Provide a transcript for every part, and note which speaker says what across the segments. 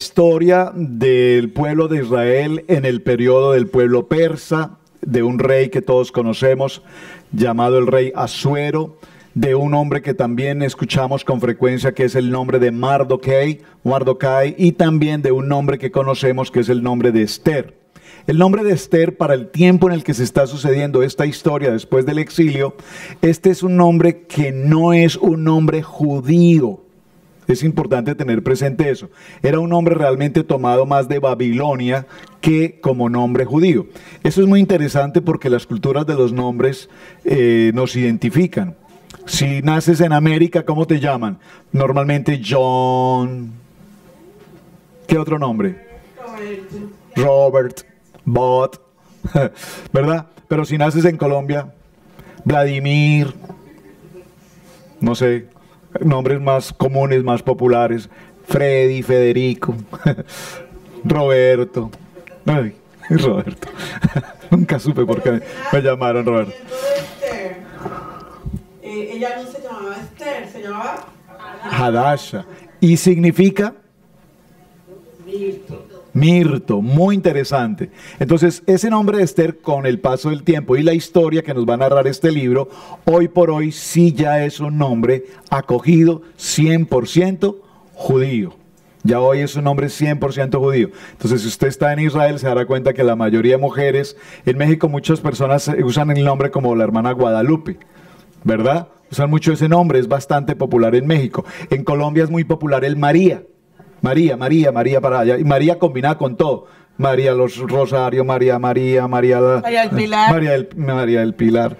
Speaker 1: Historia del pueblo de Israel en el periodo del pueblo persa, de un rey que todos conocemos, llamado el rey Asuero, de un hombre que también escuchamos con frecuencia, que es el nombre de Mardoquai, y también de un nombre que conocemos, que es el nombre de Esther. El nombre de Esther, para el tiempo en el que se está sucediendo esta historia después del exilio, este es un nombre que no es un nombre judío. Es importante tener presente eso. Era un nombre realmente tomado más de Babilonia que como nombre judío. Eso es muy interesante porque las culturas de los nombres nos identifican. Si naces en América, ¿cómo te llaman? Normalmente John. ¿Qué otro nombre? Robert, Bob, ¿verdad? Pero si naces en Colombia, Vladimir, no sé, nombres más comunes, más populares, Freddy, Federico, Roberto. Ay, Roberto. Nunca supe por qué me llamaron Roberto.
Speaker 2: Ella no se llamaba Esther, se llamaba
Speaker 1: Hadasha. ¿Y significa? Mirto, muy interesante. Entonces, ese nombre de Esther, con el paso del tiempo y la historia que nos va a narrar este libro, hoy por hoy sí ya es un nombre acogido 100% judío. Ya hoy es un nombre 100% judío. Entonces, si usted está en Israel, se dará cuenta que la mayoría de mujeres, en México muchas personas usan el nombre como la hermana Guadalupe, ¿verdad? Usan mucho ese nombre, es bastante popular en México. En Colombia es muy popular el María. María para allá. Y María combinada con todo. María los Rosario, María del Pilar. María del Pilar.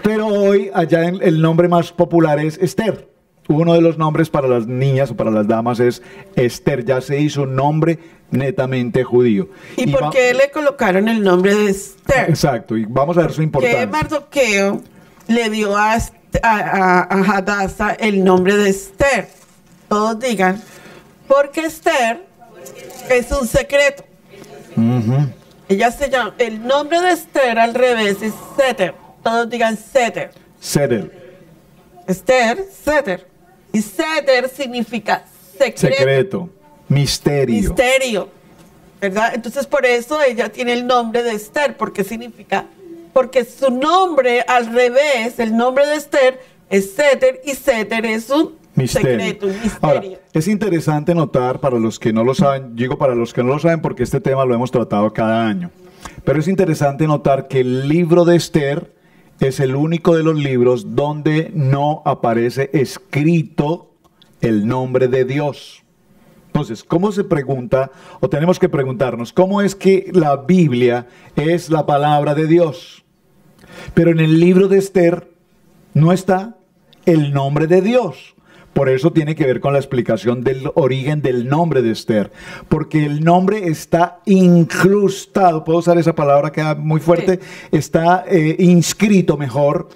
Speaker 1: Pero hoy allá el nombre más popular es Esther. Uno de los nombres para las niñas o para las damas es Esther. Ya se hizo un nombre netamente judío.
Speaker 2: ¿Y por qué le colocaron el nombre de Esther?
Speaker 1: Exacto, y vamos a ver su importancia.
Speaker 2: ¿Qué Mardoqueo le dio a Hadasa el nombre de Esther? Todos digan, porque Esther es un secreto. Ella se llama, el nombre de Esther al revés es Seter. Todos digan Seter.
Speaker 1: Seter.
Speaker 2: Esther, Seter. Y Seter significa secreto.
Speaker 1: Misterio.
Speaker 2: ¿Verdad? Entonces por eso ella tiene el nombre de Esther, porque significa, porque su nombre al revés, el nombre de Esther es Seter, y Seter es un secreto, un misterio.
Speaker 1: Ahora, es interesante notar, para los que no lo saben, digo para los que no lo saben porque este tema lo hemos tratado cada año, pero es interesante notar que el libro de Esther es el único de los libros donde no aparece escrito el nombre de Dios. Entonces, ¿cómo se pregunta, o tenemos que preguntarnos, cómo es que la Biblia es la palabra de Dios? Pero en el libro de Esther no está el nombre de Dios. Por eso tiene que ver con la explicación del origen del nombre de Esther. Porque el nombre está incrustado, puedo usar esa palabra, queda muy fuerte, sí. Está inscrito mejor.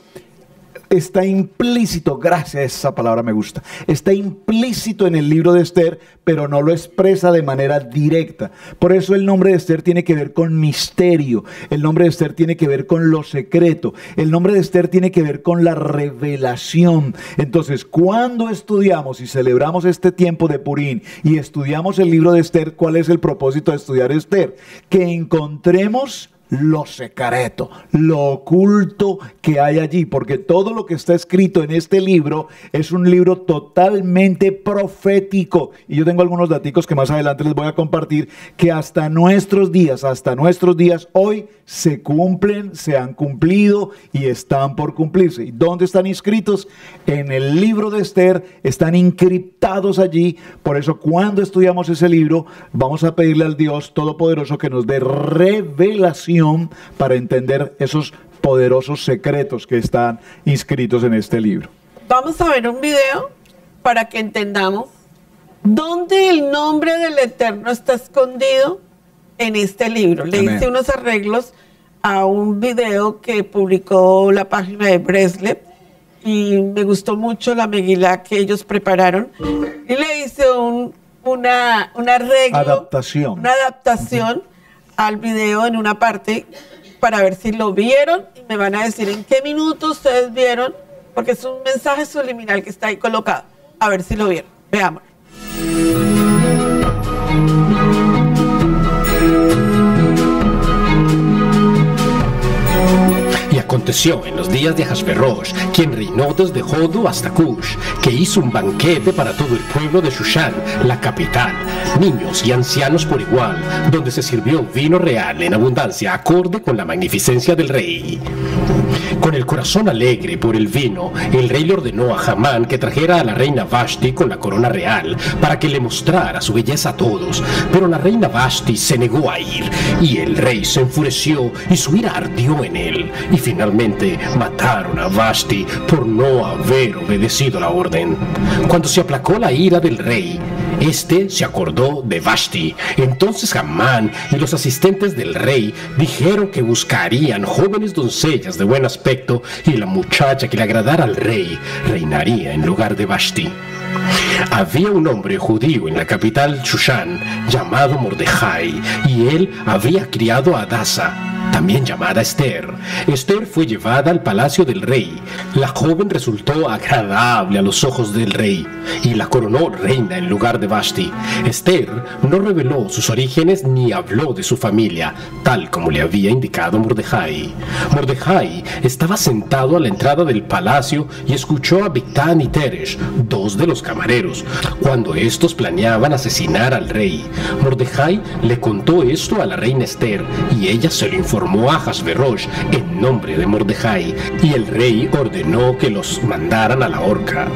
Speaker 1: Está implícito, gracias, esa palabra me gusta, está implícito en el libro de Esther, pero no lo expresa de manera directa. Por eso el nombre de Esther tiene que ver con misterio, el nombre de Esther tiene que ver con lo secreto, el nombre de Esther tiene que ver con la revelación. Entonces, cuando estudiamos y celebramos este tiempo de Purín y estudiamos el libro de Esther, ¿cuál es el propósito de estudiar Esther? Que encontremos lo secreto, lo oculto que hay allí, porque todo lo que está escrito en este libro es un libro totalmente profético. Y yo tengo algunos daticos que más adelante les voy a compartir, que hasta nuestros días hoy se cumplen, se han cumplido y están por cumplirse. ¿Y dónde están inscritos? En el libro de Esther, están encriptados allí. Por eso cuando estudiamos ese libro, vamos a pedirle al Dios Todopoderoso que nos dé revelación para entender esos poderosos secretos que están inscritos en este libro.
Speaker 2: Vamos a ver un video para que entendamos dónde el nombre del Eterno está escondido en este libro. Le hice unos arreglos a un video que publicó la página de Breslev y me gustó mucho la Megilá que ellos prepararon y le hice un arreglo, una adaptación al video en una parte para ver si lo vieron y me van a decir en qué minuto ustedes vieron, porque es un mensaje subliminal que está ahí colocado. A ver si lo vieron. Veamos.
Speaker 3: aconteció en los días de Ahasverosh, quien reinó desde Jodo hasta Cush, que hizo un banquete para todo el pueblo de Shushan, la capital, niños y ancianos por igual, donde se sirvió vino real en abundancia acorde con la magnificencia del rey. Con el corazón alegre por el vino, el rey le ordenó a Hamán que trajera a la reina Vashti con la corona real para que le mostrara su belleza a todos, pero la reina Vashti se negó a ir, y el rey se enfureció y su ira ardió en él, y finalmente mataron a Vashti por no haber obedecido la orden. Cuando se aplacó la ira del rey, este se acordó de Vashti. Entonces Hamán y los asistentes del rey dijeron que buscarían jóvenes doncellas de buen aspecto, y la muchacha que le agradara al rey reinaría en lugar de Vashti. Había un hombre judío en la capital Shushan llamado Mordejai, y él había criado a Hadasa, también llamada Esther. Esther fue llevada al palacio del rey. La joven resultó agradable a los ojos del rey y la coronó reina en lugar de Vashti. Esther no reveló sus orígenes ni habló de su familia, tal como le había indicado Mordejai. Mordejai estaba sentado a la entrada del palacio y escuchó a Bigtán y Teresh, dos de los camareros, cuando estos planeaban asesinar al rey. Mordejai le contó esto a la reina Esther, y ella se lo informó a Ahasverosh en nombre de Mordejai, y el rey ordenó que los mandaran a la horca.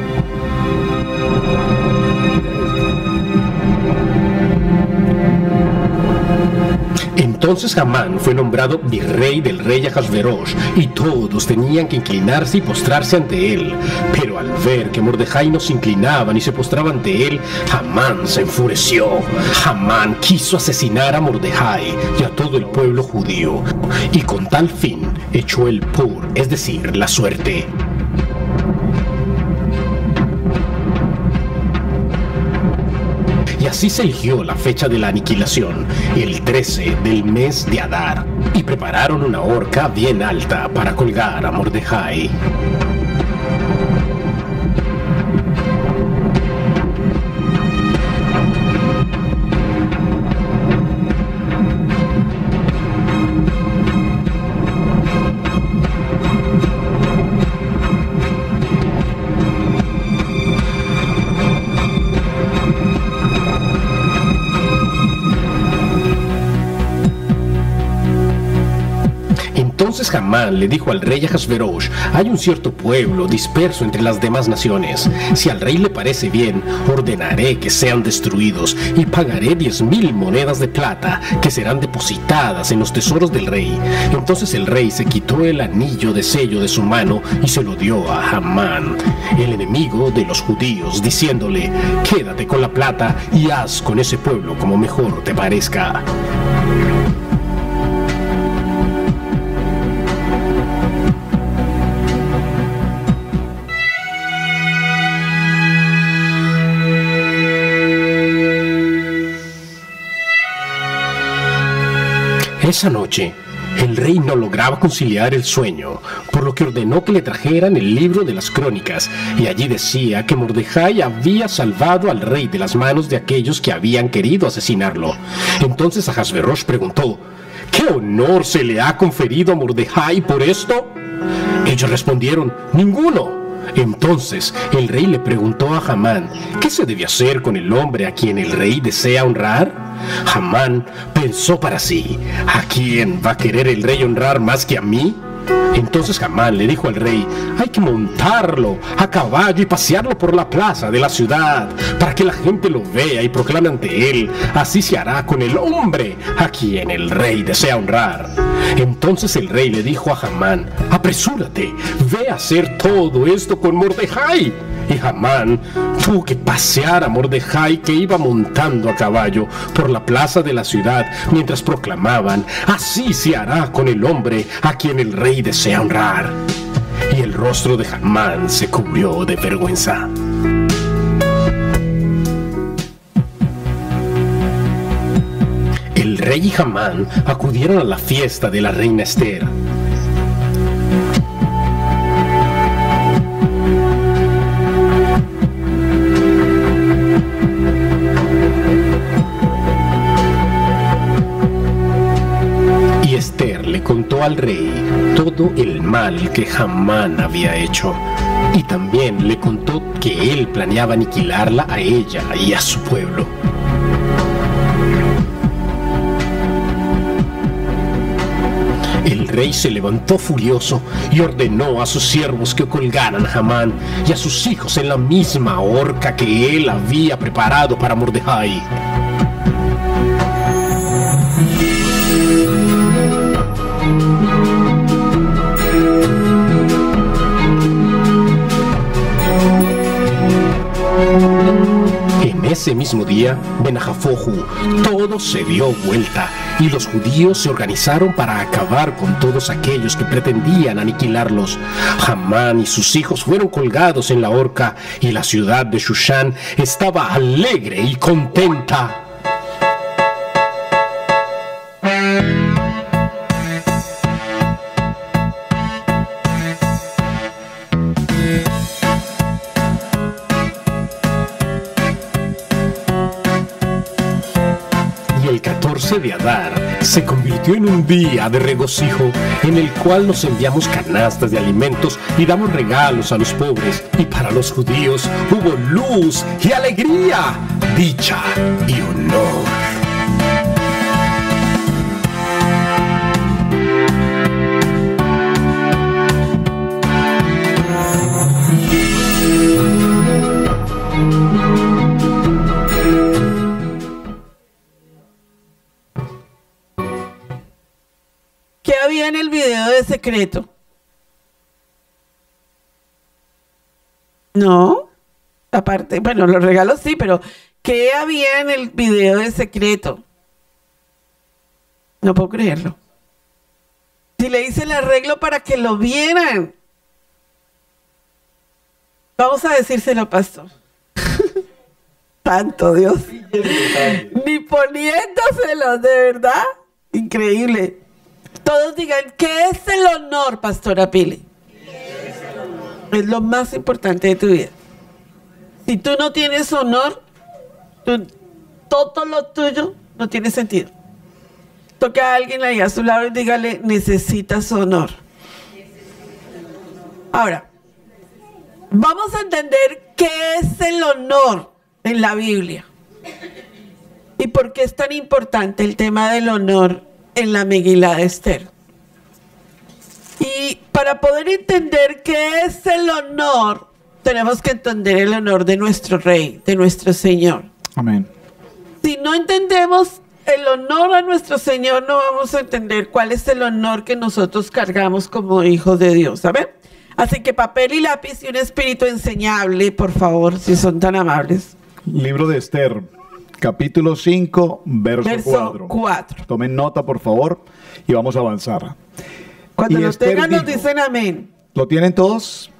Speaker 3: Entonces Hamán fue nombrado virrey del rey Ahasverosh, y todos tenían que inclinarse y postrarse ante él. Pero al ver que Mordejai no se inclinaba ni se postraba ante él, Hamán se enfureció. Hamán quiso asesinar a Mordejai y a todo el pueblo judío, y con tal fin echó el pur, es decir, la suerte. Y así se eligió la fecha de la aniquilación, el 13 del mes de Adar, y prepararon una horca bien alta para colgar a Mordejai. Entonces Hamán le dijo al rey Ahasverosh: hay un cierto pueblo disperso entre las demás naciones. Si al rey le parece bien, ordenaré que sean destruidos y pagaré 10,000 monedas de plata que serán depositadas en los tesoros del rey. Entonces el rey se quitó el anillo de sello de su mano y se lo dio a Hamán, el enemigo de los judíos, diciéndole: quédate con la plata y haz con ese pueblo como mejor te parezca. Esa noche, el rey no lograba conciliar el sueño, por lo que ordenó que le trajeran el libro de las crónicas, y allí decía que Mordejai había salvado al rey de las manos de aquellos que habían querido asesinarlo. Entonces Ahasverosh preguntó: ¿qué honor se le ha conferido a Mordejai por esto? Ellos respondieron: ninguno. Entonces el rey le preguntó a Hamán: ¿qué se debe hacer con el hombre a quien el rey desea honrar? Hamán pensó para sí: ¿a quién va a querer el rey honrar más que a mí? Entonces Hamán le dijo al rey: hay que montarlo a caballo y pasearlo por la plaza de la ciudad, para que la gente lo vea y proclame ante él. Así se hará con el hombre a quien el rey desea honrar. Entonces el rey le dijo a Hamán: apresúrate, ve a hacer todo esto con Mordejai. Y Hamán tuvo que pasear a Mordejai, que iba montando a caballo por la plaza de la ciudad, mientras proclamaban: así se hará con el hombre a quien el rey desea honrar. Y el rostro de Hamán se cubrió de vergüenza. El rey y Hamán acudieron a la fiesta de la reina Esther. le contó al rey todo el mal que Hamán había hecho. Y también le contó que él planeaba aniquilarla a ella y a su pueblo. El rey se levantó furioso y ordenó a sus siervos que colgaran a Hamán y a sus hijos en la misma horca que él había preparado para Mordejai. En ese mismo día, Benajafoju, todo se dio vuelta y los judíos se organizaron para acabar con todos aquellos que pretendían aniquilarlos. Hamán y sus hijos fueron colgados en la horca y la ciudad de Shushan estaba alegre y contenta. De Adar se convirtió en un día de regocijo en el cual nos enviamos canastas de alimentos y damos regalos a los pobres, y para los judíos hubo luz y alegría, dicha y honor.
Speaker 2: ¿Qué había en el video de Secreto? No, aparte, bueno, los regalos sí, pero ¿qué había en el video de Secreto? No puedo creerlo. Si le hice el arreglo para que lo vieran. Vamos a decírselo, pastor. Santo Dios. Ni poniéndoselo, de verdad. Increíble. Todos digan, ¿qué es el honor, pastora Pili? Es lo más importante de tu vida. Si tú no tienes honor, todo lo tuyo no tiene sentido. Toca a alguien ahí a su lado y dígale, necesitas honor. Ahora, vamos a entender qué es el honor en la Biblia. Y por qué es tan importante el tema del honor en la Megilá de Esther. Y para poder entender qué es el honor, tenemos que entender el honor de nuestro Rey, de nuestro Señor.
Speaker 1: Amén.
Speaker 2: Si no entendemos el honor a nuestro Señor, no vamos a entender cuál es el honor que nosotros cargamos como hijos de Dios, ¿saben? Así que papel y lápiz y un espíritu enseñable, por favor, si son tan amables.
Speaker 1: Libro de Esther, capítulo 5, verso 4. Tomen nota, por favor, y vamos a avanzar.
Speaker 2: Cuando lo tengan, nos dicen amén.
Speaker 1: ¿Lo tienen todos?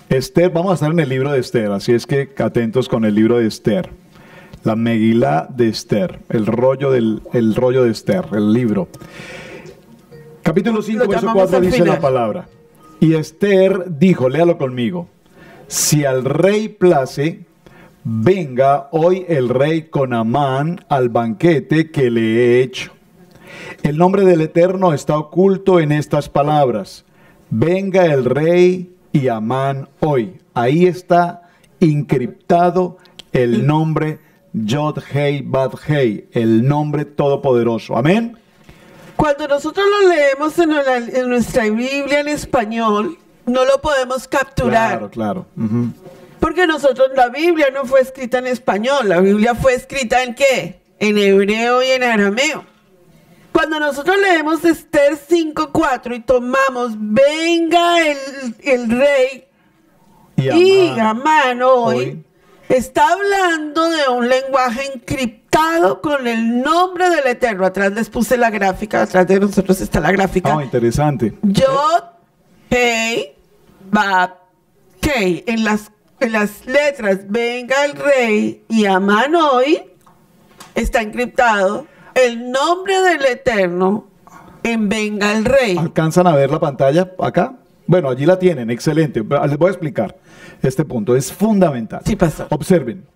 Speaker 1: Esther, vamos a estar en el libro de Esther, así es que atentos con el libro de Esther. La Megilá de Esther, el rollo de Esther, el libro. Capítulo 5, verso 4 dice la palabra. Y Esther dijo, léalo conmigo, si al rey place, venga hoy el rey con Amán al banquete que le he hecho. El nombre del Eterno está oculto en estas palabras. Venga el rey y Amán hoy. Ahí está encriptado el nombre Yod Hei Bad Hei, el nombre todopoderoso. Amén.
Speaker 2: Cuando nosotros lo leemos en nuestra Biblia en español, no lo podemos capturar.
Speaker 1: Claro.
Speaker 2: Porque la Biblia no fue escrita en español, la Biblia fue escrita ¿en qué? En hebreo y en arameo. Cuando nosotros leemos Esther 5:4 y tomamos, venga el rey y Amán hoy, está hablando de un lenguaje encriptado con el nombre del Eterno. Atrás les puse la gráfica, atrás de nosotros está la gráfica.
Speaker 1: Oh, interesante.
Speaker 2: Yod, Hei, Bab, Hei. En las letras, venga el rey y Amán hoy, está encriptado el nombre del Eterno en venga el rey.
Speaker 1: ¿Alcanzan a ver la pantalla acá? Bueno, allí la tienen, excelente. Les voy a explicar este punto, es fundamental.
Speaker 2: Sí, pastor.
Speaker 1: Observen,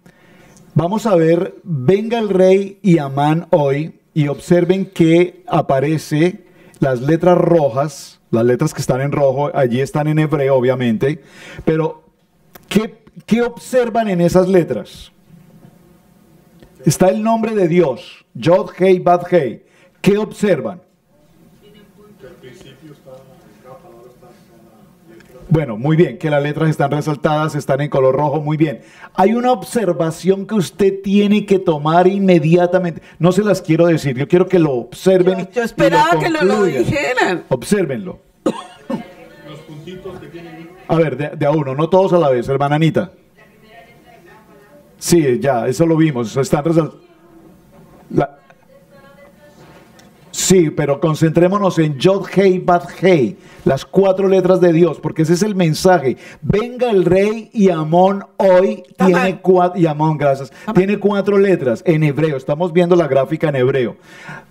Speaker 1: vamos a ver, venga el rey y Amán hoy, y observen que aparece las letras rojas, las letras que están en rojo, allí están en hebreo, obviamente, pero ¿qué observan en esas letras? Está el nombre de Dios, Yod, Hei, Bad, Hei. ¿Qué observan? Bueno, muy bien, que las letras están resaltadas, están en color rojo, muy bien. Hay una observación que usted tiene que tomar inmediatamente. No se las quiero decir, yo quiero que lo observen.
Speaker 2: Yo esperaba que lo dijeran.
Speaker 1: Obsérvenlo. Los puntitos que tienen. A ver, de a uno, no todos a la vez, hermana Anita. Sí, ya, eso lo vimos, están resaltados. Sí, pero concentrémonos en Yod, Hei, Bad, Hei, las 4 letras de Dios, porque ese es el mensaje. Venga el rey y Amón hoy tiene 4, y Amón, gracias, tiene 4 letras en hebreo. Estamos viendo la gráfica en hebreo.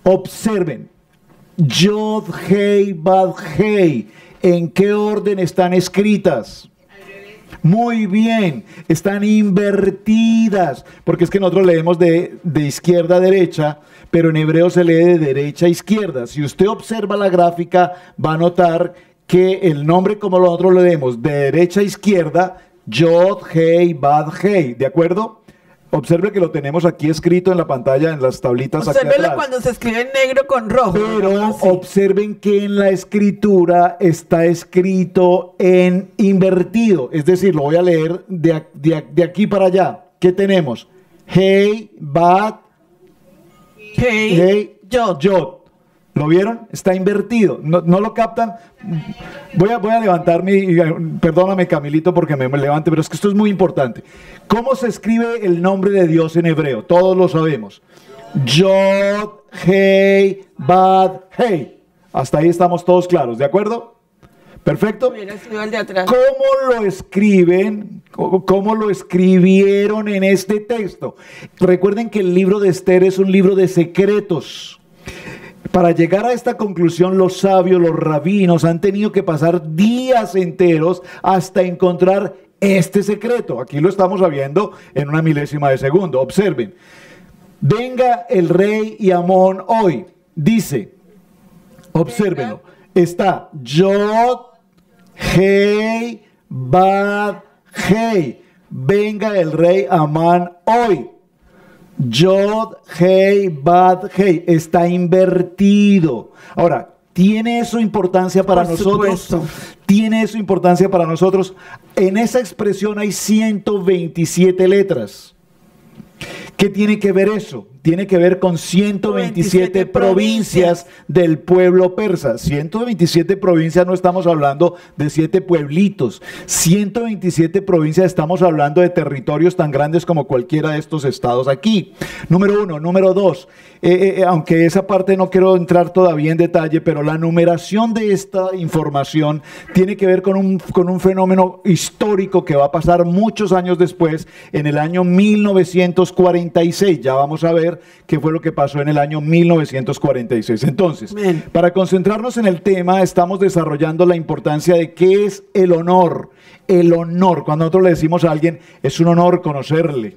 Speaker 1: Observen, Yod, Hei, Bad, Hei, ¿en qué orden están escritas? Muy bien, están invertidas, porque es que nosotros leemos de izquierda a derecha, pero en hebreo se lee de derecha a izquierda. Si usted observa la gráfica, va a notar que el nombre como nosotros lo leemos, de derecha a izquierda, Yod, Hei, Bad, Hei, ¿de acuerdo? Observe que lo tenemos aquí escrito en la pantalla, en las tablitas aquí atrás.
Speaker 2: Obsérvelo cuando se escribe en negro con rojo.
Speaker 1: Pero observen que en la escritura está escrito en invertido. Es decir, lo voy a leer de aquí para allá. ¿Qué tenemos? Hei, Bad, Hei, Yod. ¿Lo vieron? Está invertido. ¿No lo captan? Voy a levantarme, perdóname Camilito porque me levante, pero es que esto es muy importante. ¿Cómo se escribe el nombre de Dios en hebreo? Todos lo sabemos. Yod, Hei, Bad, Hei. Hasta ahí estamos todos claros, ¿de acuerdo? ¿Perfecto? ¿Cómo lo escriben? ¿Cómo lo escribieron en este texto? Recuerden que el libro de Esther es un libro de secretos. Para llegar a esta conclusión, los sabios, los rabinos han tenido que pasar días enteros hasta encontrar este secreto. Aquí lo estamos viendo en una milésima de segundo. Observen. Venga el rey y Amón hoy. Dice, obsérvenlo. Está Yod, Hei, Bad, Hei. Venga el rey Amán hoy. Yod, Hei, Bad, Hei. Está invertido. Ahora, ¿tiene eso importancia para nosotros?
Speaker 2: Supuesto.
Speaker 1: ¿Tiene eso importancia para nosotros? En esa expresión hay 127 letras. ¿Qué tiene que ver eso? Tiene que ver con 127 provincias del pueblo persa. 127 provincias, no estamos hablando de 7 pueblitos. 127 provincias, estamos hablando de territorios tan grandes como cualquiera de estos estados aquí. Número 1. Número 2. Aunque esa parte no quiero entrar todavía en detalle, pero la numeración de esta información tiene que ver con un fenómeno histórico que va a pasar muchos años después, en el año 1946. Ya vamos a ver qué fue lo que pasó en el año 1946. Entonces, para concentrarnos en el tema, estamos desarrollando la importancia de qué es el honor. El honor, cuando nosotros le decimos a alguien, es un honor conocerle.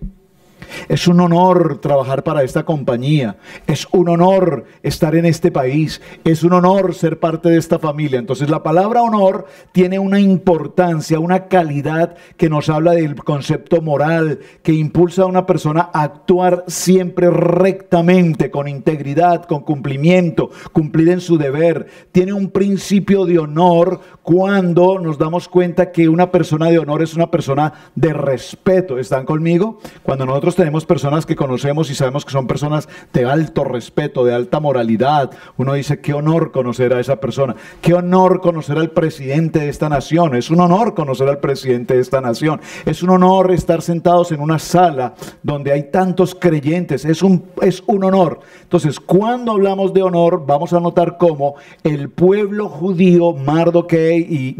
Speaker 1: Es un honor trabajar para esta compañía, es un honor estar en este país, es un honor ser parte de esta familia. Entonces la palabra honor tiene una importancia, una calidad que nos habla del concepto moral, que impulsa a una persona a actuar siempre rectamente, con integridad, con cumplimiento, cumplir en su deber. Tiene un principio de honor cuando nos damos cuenta que una persona de honor es una persona de respeto. ¿Están conmigo? Cuando nosotros tenemos personas que conocemos y sabemos que son personas de alto respeto, de alta moralidad, uno dice, qué honor conocer a esa persona, qué honor conocer al presidente de esta nación. Es un honor conocer al presidente de esta nación, es un honor estar sentados en una sala donde hay tantos creyentes, es un honor. Entonces, cuando hablamos de honor, vamos a notar cómo el pueblo judío, Mardoquei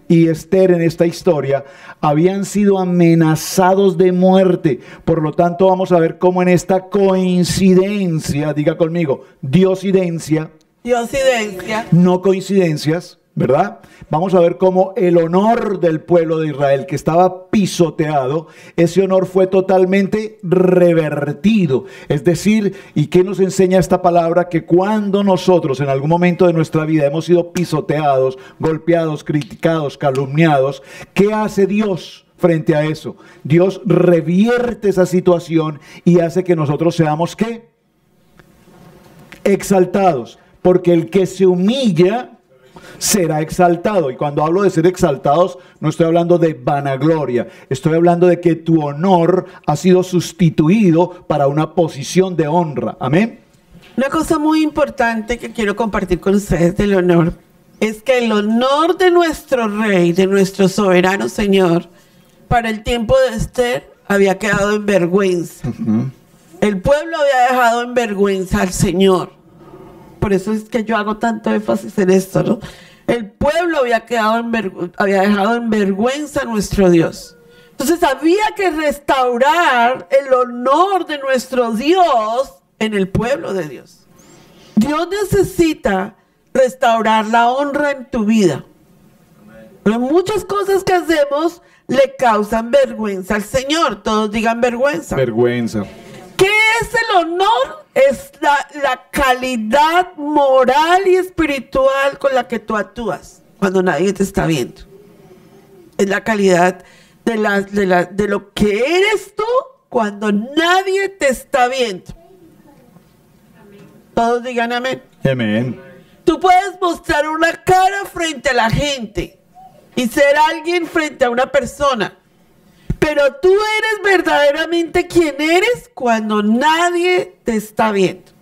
Speaker 1: y Esther en esta historia, habían sido amenazados de muerte. Por lo tanto, vamos a ver cómo en esta coincidencia, diga conmigo, diosidencia,
Speaker 2: diosidencia,
Speaker 1: no coincidencias, ¿verdad? Vamos a ver cómo el honor del pueblo de Israel, que estaba pisoteado, ese honor fue totalmente revertido. Es decir, ¿y qué nos enseña esta palabra? Que cuando nosotros en algún momento de nuestra vida hemos sido pisoteados, golpeados, criticados, calumniados, ¿qué hace Dios frente a eso? Dios revierte esa situación y hace que nosotros seamos, ¿qué? Exaltados, porque el que se humilla será exaltado. Y cuando hablo de ser exaltados, no estoy hablando de vanagloria, estoy hablando de que tu honor ha sido sustituido para una posición de honra. Amén.
Speaker 2: Una cosa muy importante que quiero compartir con ustedes del honor es que el honor de nuestro rey, de nuestro soberano Señor, para el tiempo de Esther había quedado en vergüenza. El pueblo había dejado en vergüenza al Señor. Por eso es que yo hago tanto énfasis en esto, ¿no? El pueblo había dejado en vergüenza a nuestro Dios. Entonces había que restaurar el honor de nuestro Dios en el pueblo de Dios. Dios necesita restaurar la honra en tu vida. Pero muchas cosas que hacemos le causan vergüenza al Señor. Todos digan vergüenza.
Speaker 1: Vergüenza.
Speaker 2: ¿Qué es el honor? Es la calidad moral y espiritual con la que tú actúas cuando nadie te está viendo. Es la calidad de lo que eres tú cuando nadie te está viendo. Todos digan amén.
Speaker 1: Amén.
Speaker 2: Tú puedes mostrar una cara frente a la gente y ser alguien frente a una persona. Pero tú eres verdaderamente quien eres cuando nadie te está viendo.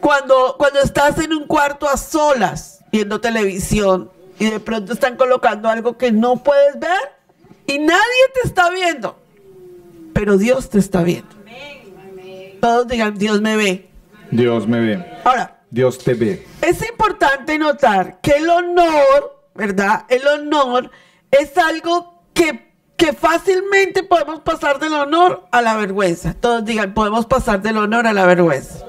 Speaker 2: Cuando estás en un cuarto a solas viendo televisión y de pronto están colocando algo que no puedes ver y nadie te está viendo. Pero Dios te está viendo. Todos digan, Dios me ve.
Speaker 1: Dios me ve.
Speaker 2: Ahora,
Speaker 1: Dios te ve.
Speaker 2: es importante notar que el honor, ¿verdad? El honor es algo que fácilmente podemos pasar del honor a la vergüenza. Todos digan, podemos pasar del honor a la vergüenza.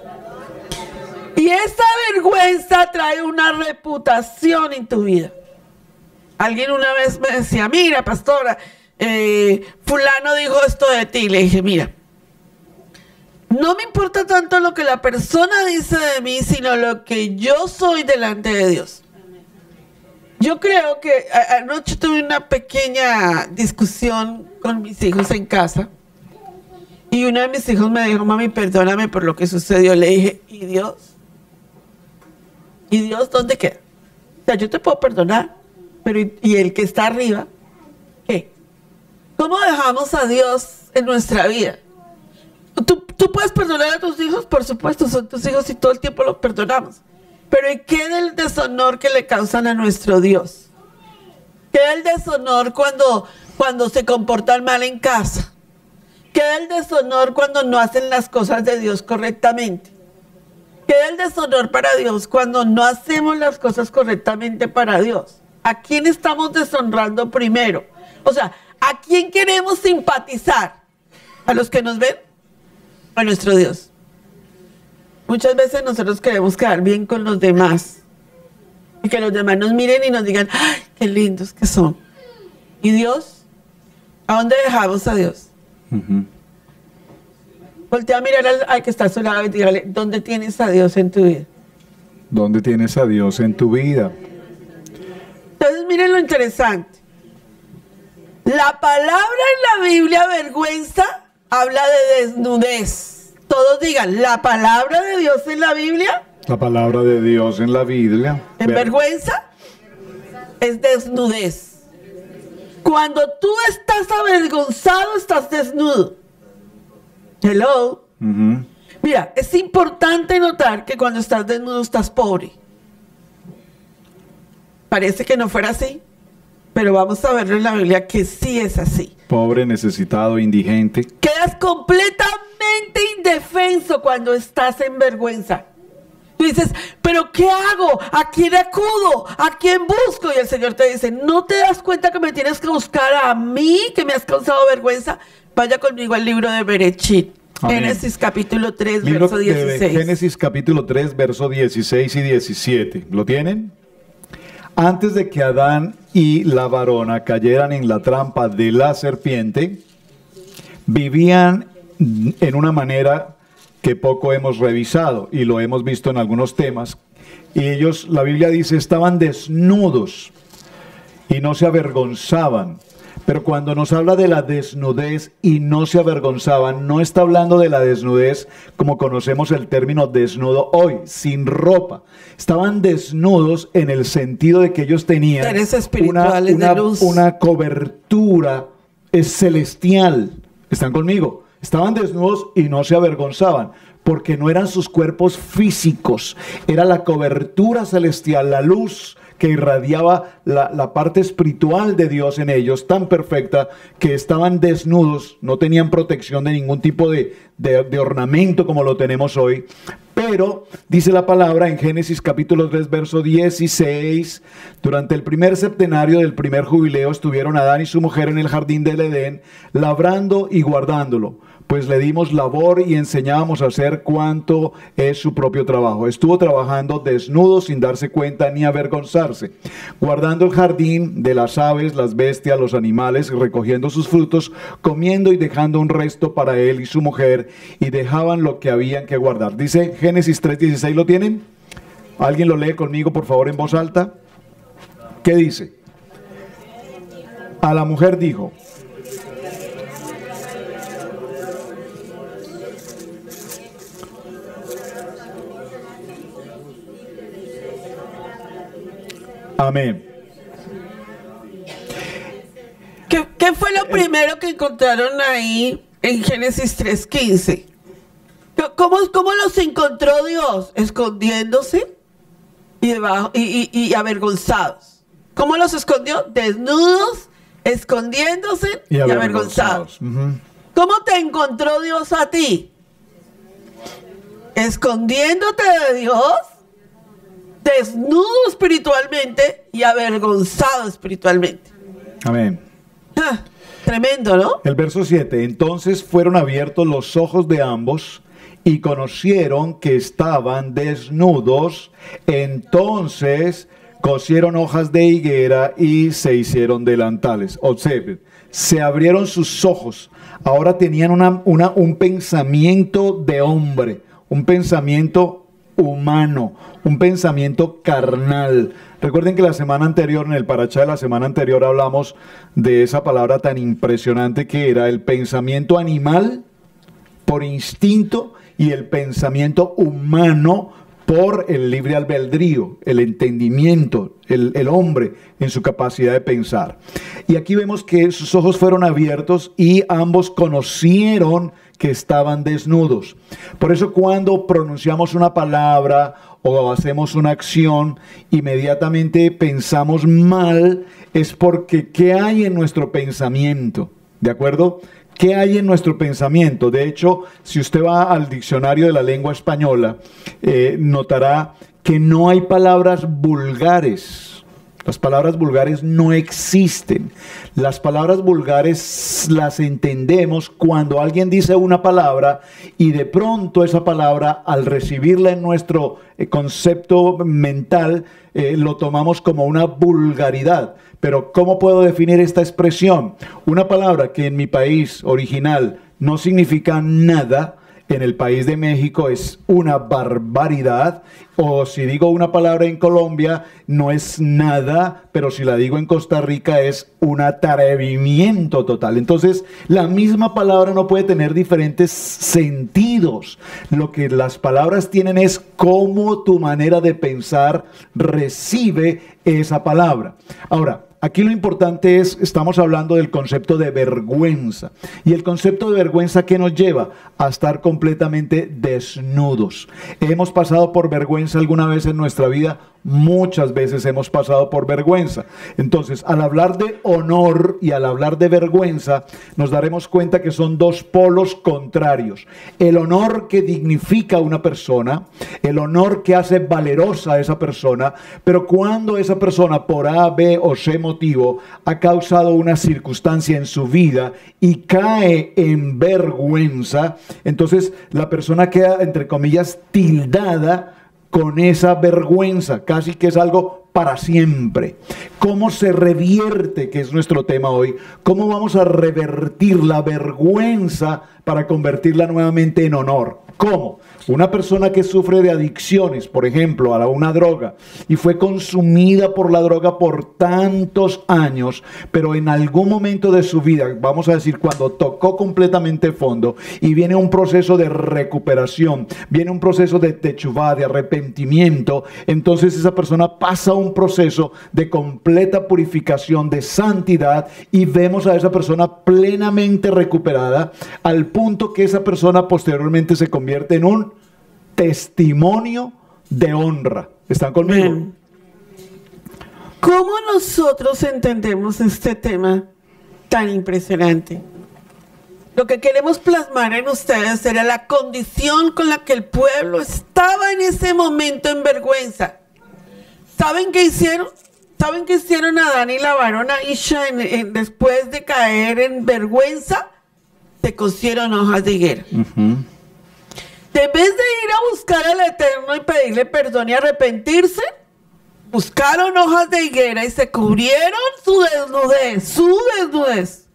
Speaker 2: Y esa vergüenza trae una reputación en tu vida. Alguien una vez me decía, mira, pastora, fulano dijo esto de ti. Le dije, mira, no me importa tanto lo que la persona dice de mí, sino lo que yo soy delante de Dios. Yo creo que anoche tuve una pequeña discusión con mis hijos en casa y uno de mis hijos me dijo, mami, perdóname por lo que sucedió. Le dije, ¿y Dios? ¿Y Dios dónde queda? O sea, yo te puedo perdonar, pero ¿y el que está arriba? ¿Qué? ¿Cómo dejamos a Dios en nuestra vida? ¿Tú puedes perdonar a tus hijos? Por supuesto, son tus hijos y todo el tiempo los perdonamos. Pero ¿y qué del deshonor que le causan a nuestro Dios? ¿Qué del deshonor cuando se comportan mal en casa? ¿Qué del deshonor cuando no hacen las cosas de Dios correctamente? ¿Qué del deshonor para Dios cuando no hacemos las cosas correctamente para Dios? ¿A quién estamos deshonrando primero? O sea, ¿a quién queremos simpatizar? ¿A los que nos ven? ¿A nuestro Dios? Muchas veces nosotros queremos quedar bien con los demás y que los demás nos miren y nos digan, ¡ay, qué lindos que son! ¿Y Dios? ¿A dónde dejamos a Dios? Voltea a mirar al que está a su lado y dígale, ¿dónde tienes a Dios en tu vida?
Speaker 1: ¿Dónde tienes a Dios en tu vida?
Speaker 2: Entonces miren lo interesante. La palabra en la Biblia, vergüenza, habla de desnudez. Todos digan, la palabra de Dios en la Biblia.
Speaker 1: La palabra de Dios en la Biblia.
Speaker 2: En vergüenza es desnudez. Cuando tú estás avergonzado, estás desnudo. Hello. Mira, es importante notar que cuando estás desnudo estás pobre. Parece que no fuera así, pero vamos a verlo en la Biblia que sí es así.
Speaker 1: Pobre, necesitado, indigente.
Speaker 2: Quedas completamente indefenso cuando estás en vergüenza. Tú dices, ¿pero qué hago? ¿A quién acudo? ¿A quién busco? Y el Señor te dice, ¿no te das cuenta que me tienes que buscar a mí, que me has causado vergüenza? Vaya conmigo al libro de Berechit. Amén. Génesis capítulo 3,
Speaker 1: libro
Speaker 2: verso 16.
Speaker 1: Génesis capítulo 3, verso 16 y 17. ¿Lo tienen? antes de que Adán y la varona cayeran en la trampa de la serpiente, vivían en una manera que poco hemos revisado y lo hemos visto en algunos temas. Y ellos, la Biblia dice, estaban desnudos y no se avergonzaban. Pero cuando nos habla de la desnudez y no se avergonzaban, no está hablando de la desnudez como conocemos el término desnudo hoy, sin ropa. Estaban desnudos en el sentido de que ellos tenían una cobertura celestial. ¿Están conmigo? Estaban desnudos y no se avergonzaban, porque no eran sus cuerpos físicos, era la cobertura celestial, la luz que irradiaba la parte espiritual de Dios en ellos, tan perfecta que estaban desnudos, no tenían protección de ningún tipo de ornamento como lo tenemos hoy. Pero, dice la palabra en Génesis capítulo 3, verso 16, durante el primer septenario del primer jubileo estuvieron Adán y su mujer en el jardín del Edén, labrando y guardándolo, pues le dimos labor y enseñábamos a hacer cuanto es su propio trabajo. Estuvo trabajando desnudo sin darse cuenta ni avergonzarse, guardando el jardín de las aves, las bestias, los animales, recogiendo sus frutos, comiendo y dejando un resto para él y su mujer, y dejaban lo que habían que guardar. Dice Génesis 3:16, ¿lo tienen? ¿Alguien lo lee conmigo, por favor, en voz alta? ¿Qué dice? A la mujer dijo: amén.
Speaker 2: ¿Qué fue lo primero que encontraron ahí en Génesis 3:15? ¿Cómo los encontró Dios? Escondiéndose y avergonzados. ¿Cómo los escondió? Desnudos, escondiéndose y avergonzados. ¿Cómo te encontró Dios a ti? Escondiéndote de Dios, desnudo espiritualmente y avergonzado espiritualmente.
Speaker 1: Amén.
Speaker 2: Tremendo, ¿no?
Speaker 1: El verso 7, entonces fueron abiertos los ojos de ambos y conocieron que estaban desnudos, entonces cosieron hojas de higuera y se hicieron delantales. Observen, se abrieron sus ojos, ahora tenían un pensamiento de hombre, un pensamiento humano, un pensamiento carnal. Recuerden que la semana anterior, en el Parashá de la semana anterior, hablamos de esa palabra tan impresionante que era el pensamiento animal por instinto y el pensamiento humano por el libre albedrío, el entendimiento, el hombre en su capacidad de pensar. Y aquí vemos que sus ojos fueron abiertos y ambos conocieron que estaban desnudos. Por eso cuando pronunciamos una palabra o hacemos una acción, inmediatamente pensamos mal, es porque ¿qué hay en nuestro pensamiento? ¿De acuerdo? ¿Qué hay en nuestro pensamiento? De hecho, si usted va al diccionario de la lengua española, notará que no hay palabras vulgares. Las palabras vulgares no existen. Las palabras vulgares las entendemos cuando alguien dice una palabra y de pronto esa palabra, al recibirla en nuestro concepto mental, lo tomamos como una vulgaridad. Pero ¿cómo puedo definir esta expresión? Una palabra que en mi país original no significa nada, en el país de México es una barbaridad, o si digo una palabra en Colombia no es nada, pero si la digo en Costa Rica es un atrevimiento total. Entonces la misma palabra no puede tener diferentes sentidos. Lo que las palabras tienen es cómo tu manera de pensar recibe esa palabra. Ahora, aquí lo importante es, estamos hablando del concepto de vergüenza. Y el concepto de vergüenza, ¿qué nos lleva? A estar completamente desnudos. ¿Hemos pasado por vergüenza alguna vez en nuestra vida? Muchas veces hemos pasado por vergüenza. Entonces, al hablar de honor y al hablar de vergüenza, nos daremos cuenta que son dos polos contrarios. El honor que dignifica a una persona, el honor que hace valerosa a esa persona, pero cuando esa persona por A, B o C motivo ha causado una circunstancia en su vida y cae en vergüenza, entonces la persona queda, entre comillas, tildada con esa vergüenza, casi que es algo para siempre. ¿Cómo se revierte, que es nuestro tema hoy? ¿Cómo vamos a revertir la vergüenza para convertirla nuevamente en honor? ¿Cómo? Una persona que sufre de adicciones, por ejemplo, a una droga, y fue consumida por la droga por tantos años, pero en algún momento de su vida, vamos a decir, cuando tocó completamente fondo, y viene un proceso de recuperación, viene un proceso de techuvá, de arrepentimiento, entonces esa persona pasa un proceso de completa purificación, de santidad, y vemos a esa persona plenamente recuperada, al punto que esa persona posteriormente se convierte en un testimonio de honra. ¿Están conmigo?
Speaker 2: Bien. ¿Cómo nosotros entendemos este tema tan impresionante? Lo que queremos plasmar en ustedes era la condición con la que el pueblo estaba en ese momento en vergüenza. ¿Saben qué hicieron? ¿Saben qué hicieron Adán y lavaron a Isha después de caer en vergüenza? Se cosieron hojas de higuera. En vez de ir a buscar al Eterno y pedirle perdón y arrepentirse, buscaron hojas de higuera y se cubrieron su desnudez,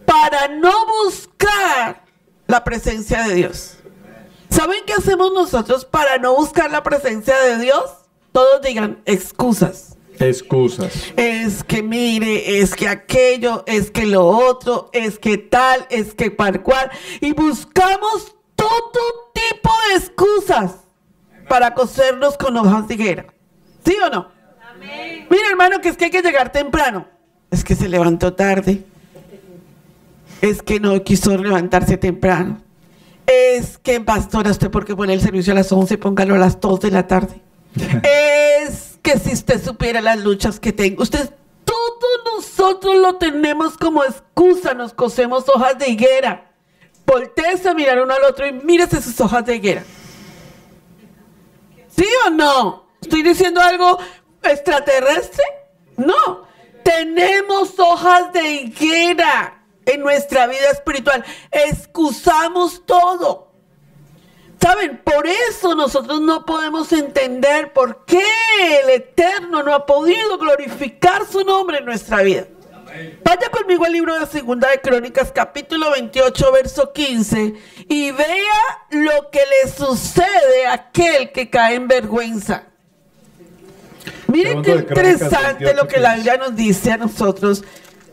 Speaker 2: para no buscar la presencia de Dios. ¿Saben qué hacemos nosotros para no buscar la presencia de Dios? Todos digan excusas.
Speaker 1: Excusas.
Speaker 2: Es que mire, es que aquello, es que lo otro, es que tal, es que par cual. Y buscamos todo tipo de excusas para cosernos con hojas de higuera. ¿Sí o no? Amén. Mira, hermano, que es que hay que llegar temprano. Es que se levantó tarde. Es que no quiso levantarse temprano. Es que, pastora, usted porque pone el servicio a las 11, póngalo a las 2 de la tarde. Es que si usted supiera las luchas que tengo, todos nosotros lo tenemos como excusa, nos cosemos hojas de higuera. Voltéese a mirar uno al otro y mírese sus hojas de higuera. ¿Sí o no? ¿Estoy diciendo algo extraterrestre? No. Tenemos hojas de higuera en nuestra vida espiritual. Excusamos todo. ¿Saben? Por eso nosotros no podemos entender por qué el Eterno no ha podido glorificar su nombre en nuestra vida. Vaya conmigo al libro de Segunda de Crónicas, capítulo 28, verso 15, y vea lo que le sucede a aquel que cae en vergüenza. Miren qué interesante 28, lo que la Biblia nos dice a nosotros.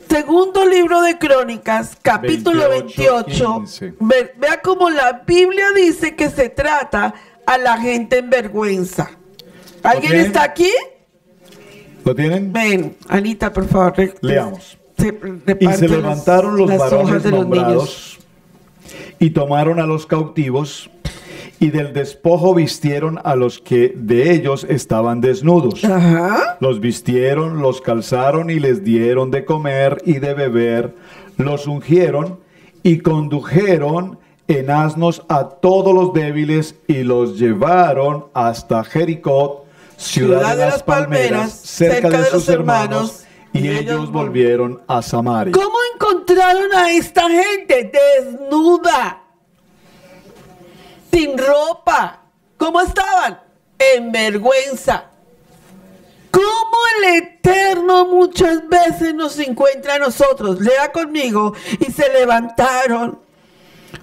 Speaker 2: Segundo libro de Crónicas, capítulo 28. Vea cómo la Biblia dice que se trata a la gente en vergüenza. ¿Alguien está aquí?
Speaker 1: ¿Lo tienen?
Speaker 2: Ven, Anita, por favor.
Speaker 1: Leamos. Y se levantaron los varones nombrados y tomaron a los cautivos y del despojo vistieron a los que de ellos estaban desnudos.
Speaker 2: Ajá.
Speaker 1: Los vistieron, los calzaron y les dieron de comer y de beber. Los ungieron y condujeron en asnos a todos los débiles y los llevaron hasta Jericó, ciudad de las palmeras, cerca de sus hermanos, y ellos volvieron a Samaria.
Speaker 2: ¿Cómo encontraron a esta gente desnuda? Sin ropa. ¿Cómo estaban? En vergüenza. ¿Cómo el Eterno muchas veces nos encuentra a nosotros? Lea conmigo. Y se levantaron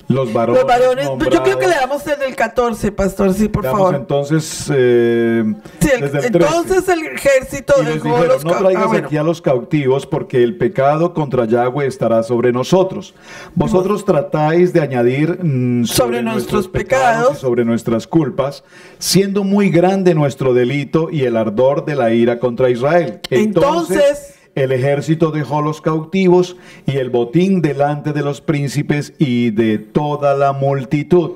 Speaker 1: los varones.
Speaker 2: Yo creo que le damos desde el 14, pastor, sí, por favor.
Speaker 1: Entonces,
Speaker 2: desde el 13. Entonces el ejército
Speaker 1: dejó los no traigas aquí a los cautivos, porque el pecado contra Yahweh estará sobre nosotros. Vosotros tratáis de añadir sobre nuestros pecados y sobre nuestras culpas, siendo muy grande nuestro delito y el ardor de la ira contra Israel. Entonces el ejército dejó los cautivos y el botín delante de los príncipes y de toda la multitud.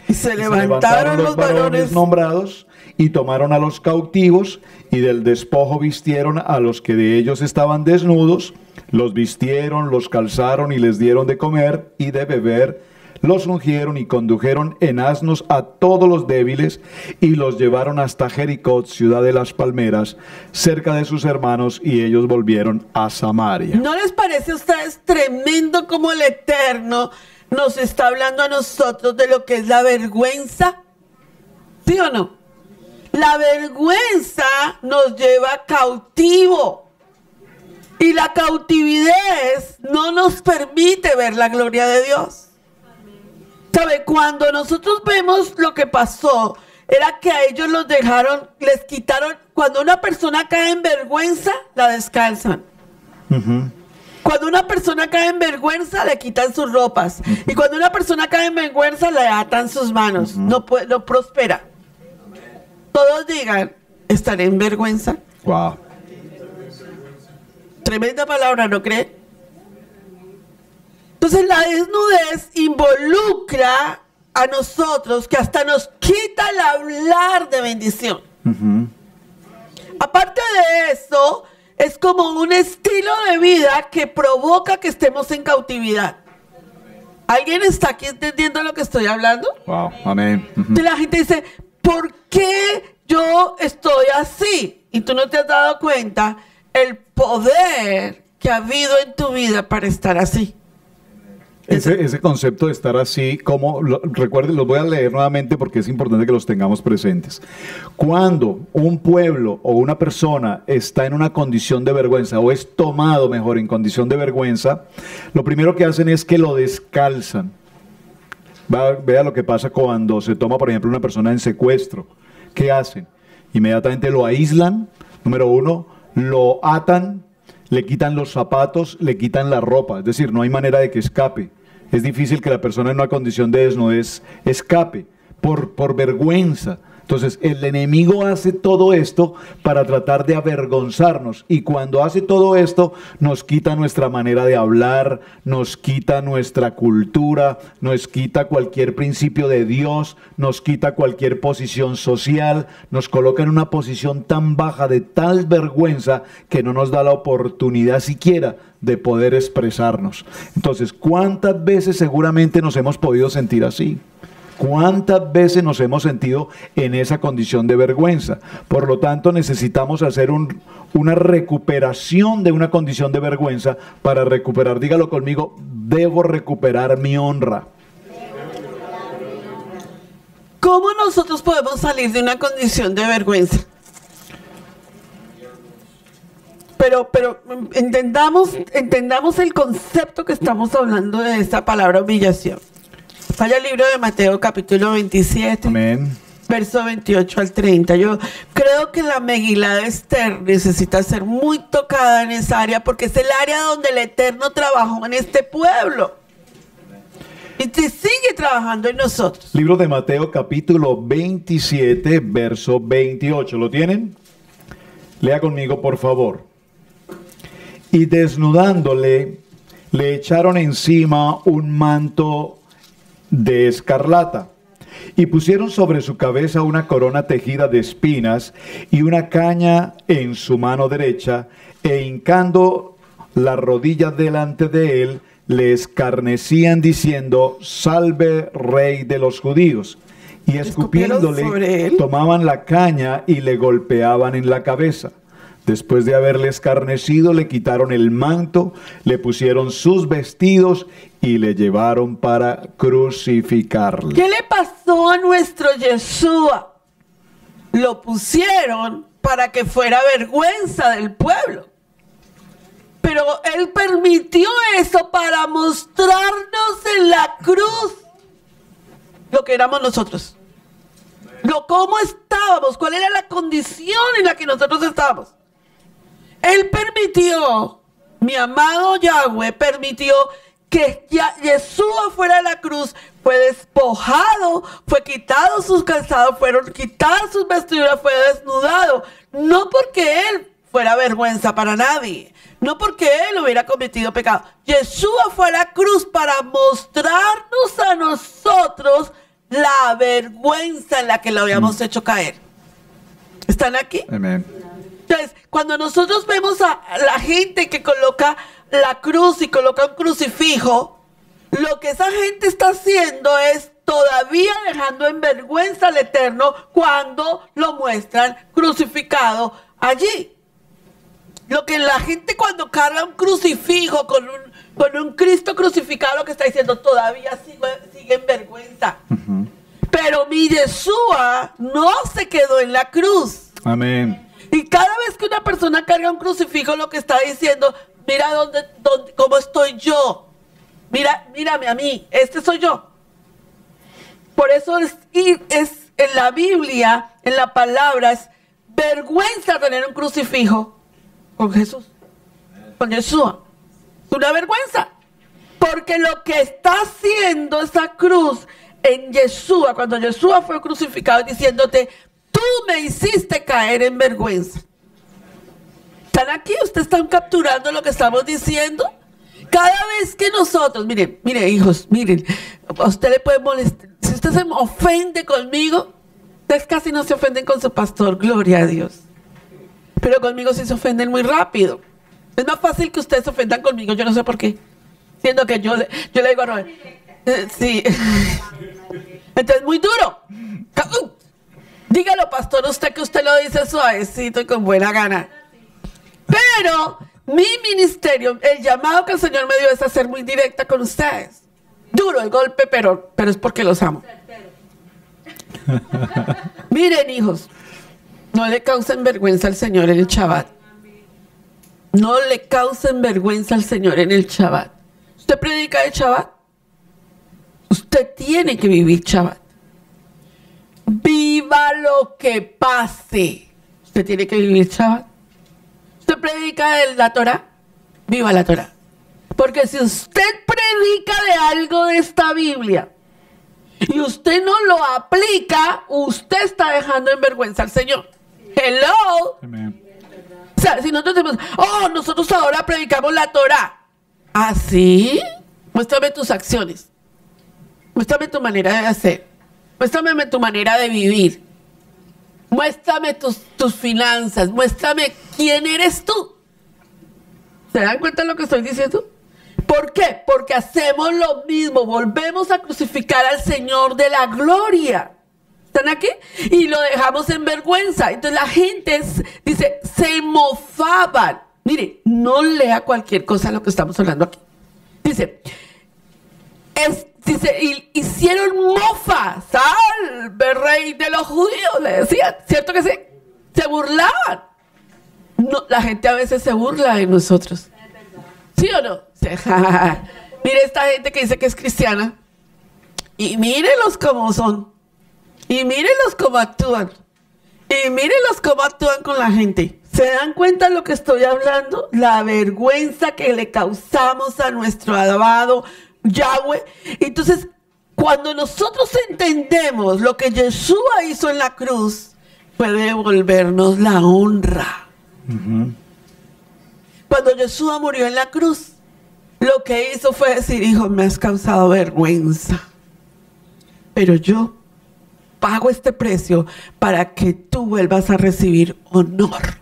Speaker 2: Y se levantaron los varones
Speaker 1: nombrados y tomaron a los cautivos y del despojo vistieron a los que de ellos estaban desnudos. Los vistieron, los calzaron y les dieron de comer y de beber. Los ungieron y condujeron en asnos a todos los débiles y los llevaron hasta Jericó, ciudad de las palmeras, cerca de sus hermanos, y ellos volvieron a Samaria.
Speaker 2: ¿No les parece a ustedes tremendo como el Eterno nos está hablando a nosotros de lo que es la vergüenza? ¿Sí o no? La vergüenza nos lleva cautivo. Y la cautividad no nos permite ver la gloria de Dios. ¿Sabe? Cuando nosotros vemos lo que pasó, era que a ellos los dejaron, les quitaron. Cuando una persona cae en vergüenza, la descalzan. Cuando una persona cae en vergüenza, le quitan sus ropas. Y cuando una persona cae en vergüenza, le atan sus manos. No prospera. Todos digan, estaré en vergüenza.
Speaker 1: Wow.
Speaker 2: Tremenda palabra, ¿no cree? Entonces la desnudez involucra a nosotros, que hasta nos quita el hablar de bendición. Aparte de eso, es como un estilo de vida que provoca que estemos en cautividad. ¿Alguien está aquí entendiendo lo que estoy hablando?
Speaker 1: Wow, amén.
Speaker 2: Y la gente dice, ¿por qué yo estoy así? Y tú no te has dado cuenta el poder que ha habido en tu vida para estar así.
Speaker 1: Ese concepto de estar así, recuerden, los voy a leer nuevamente porque es importante que los tengamos presentes. Cuando un pueblo o una persona está en una condición de vergüenza o es tomado, mejor, en condición de vergüenza, lo primero que hacen es que lo descalzan. Vea lo que pasa cuando se toma, por ejemplo, una persona en secuestro. ¿Qué hacen? Inmediatamente lo aíslan, número uno, lo atan, le quitan los zapatos, le quitan la ropa. Es decir, no hay manera de que escape. Es difícil que la persona en una condición de desnudez escape por vergüenza. Entonces, el enemigo hace todo esto para tratar de avergonzarnos. Y cuando hace todo esto, nos quita nuestra manera de hablar, nos quita nuestra cultura, nos quita cualquier principio de Dios, nos quita cualquier posición social, nos coloca en una posición tan baja de tal vergüenza que no nos da la oportunidad siquiera de poder expresarnos. Entonces, ¿cuántas veces seguramente nos hemos podido sentir así? ¿Cuántas veces nos hemos sentido en esa condición de vergüenza? Por lo tanto, necesitamos hacer una recuperación de una condición de vergüenza para recuperar, dígalo conmigo, debo recuperar mi honra.
Speaker 2: ¿Cómo nosotros podemos salir de una condición de vergüenza? Pero entendamos el concepto que estamos hablando de esta palabra humillación. Vaya al libro de Mateo capítulo 27,
Speaker 1: Amén.
Speaker 2: Verso 28 al 30. Yo creo que la Megilá de Esther necesita ser muy tocada en esa área, porque es el área donde el Eterno trabajó en este pueblo. Y sigue trabajando en nosotros.
Speaker 1: Libro de Mateo capítulo 27, verso 28. ¿Lo tienen? Lea conmigo, por favor. Y desnudándole, le echaron encima un manto de escarlata, y pusieron sobre su cabeza una corona tejida de espinas y una caña en su mano derecha, e hincando la rodilla delante de él, le escarnecían diciendo: Salve, Rey de los judíos. Y escupiéndole, tomaban la caña y le golpeaban en la cabeza. Después de haberle escarnecido, le quitaron el manto, le pusieron sus vestidos y le llevaron para crucificarle.
Speaker 2: ¿Qué le pasó a nuestro Yeshua? Lo pusieron para que fuera vergüenza del pueblo. Pero Él permitió eso para mostrarnos en la cruz lo que éramos nosotros. Cómo estábamos, cuál era la condición en la que nosotros estábamos. Él permitió, mi amado Yahweh permitió que Yeshua fuera a la cruz, fue despojado, fue quitado sus calzados, fueron quitadas sus vestiduras, fue desnudado. No porque Él fuera vergüenza para nadie, no porque Él hubiera cometido pecado. Yeshua fue a la cruz para mostrarnos a nosotros la vergüenza en la que lo habíamos hecho caer. ¿Están aquí?
Speaker 1: Amén.
Speaker 2: Entonces, cuando nosotros vemos a la gente que coloca la cruz y coloca un crucifijo, lo que esa gente está haciendo es todavía dejando en vergüenza al Eterno cuando lo muestran crucificado allí. Lo que la gente cuando carga un crucifijo con un Cristo crucificado, lo que está diciendo, todavía sigue en vergüenza. Pero mi Yeshua no se quedó en la cruz.
Speaker 1: Amén.
Speaker 2: Y cada vez que una persona carga un crucifijo, lo que está diciendo, mira cómo estoy yo. Mírame a mí, este soy yo. Por eso es en la Biblia, en la palabra, es vergüenza tener un crucifijo con Jesús, con Yeshua. Es una vergüenza. Porque lo que está haciendo esa cruz en Yeshua, cuando Yeshua fue crucificado, diciéndote, tú me hiciste caer en vergüenza. ¿Están aquí? ¿Ustedes están capturando lo que estamos diciendo? Cada vez que nosotros, miren, hijos, miren, a usted le puede molestar. Si usted se ofende conmigo, ustedes casi no se ofenden con su pastor, gloria a Dios. Pero conmigo sí se ofenden muy rápido. Es más fácil que ustedes se ofendan conmigo, yo no sé por qué. Siendo que yo le digo a Robert, sí. Entonces, muy duro. Dígalo, pastor, usted que usted lo dice suavecito y con buena gana. Pero mi ministerio, el llamado que el Señor me dio es a ser muy directa con ustedes. Duro el golpe, pero es porque los amo. Miren, hijos, no le causen vergüenza al Señor en el Shabbat. No le causen vergüenza al Señor en el Shabbat. ¿Usted predica el Shabbat? Usted tiene que vivir Shabbat. Viva lo que pase. Usted tiene que vivir Shabbat. ¿Usted predica de la Torah? Viva la Torah. Porque si usted predica de algo de esta Biblia y usted no lo aplica, usted está dejando en vergüenza al Señor. Hello.
Speaker 1: Amén.
Speaker 2: O sea, si nosotros decimos, nosotros ahora predicamos la Torah. ¿Ah, sí? Muéstrame tus acciones. Muéstrame tu manera de hacer. Muéstrame tu manera de vivir. Muéstrame tus finanzas. Muéstrame quién eres tú. ¿Se dan cuenta de lo que estoy diciendo? ¿Por qué? Porque hacemos lo mismo. Volvemos a crucificar al Señor de la gloria. ¿Están aquí? Y lo dejamos en vergüenza. Entonces la gente dice, se mofaban. Mire, no lea cualquier cosa de lo que estamos hablando aquí. Dice, hicieron mofa, salve rey de los judíos, le decían, ¿cierto que sí? Se burlaban. No, la gente a veces se burla de nosotros. ¿Sí o no? Sí. Mire esta gente que dice que es cristiana y mírenlos cómo son y mírenlos cómo actúan y mírenlos cómo actúan con la gente. ¿Se dan cuenta de lo que estoy hablando? La vergüenza que le causamos a nuestro alabado Yahweh. Entonces, cuando nosotros entendemos lo que Yeshua hizo en la cruz, fue devolvernos la honra. Cuando Yeshua murió en la cruz, lo que hizo fue decir, hijo, me has causado vergüenza, pero yo pago este precio para que tú vuelvas a recibir honor.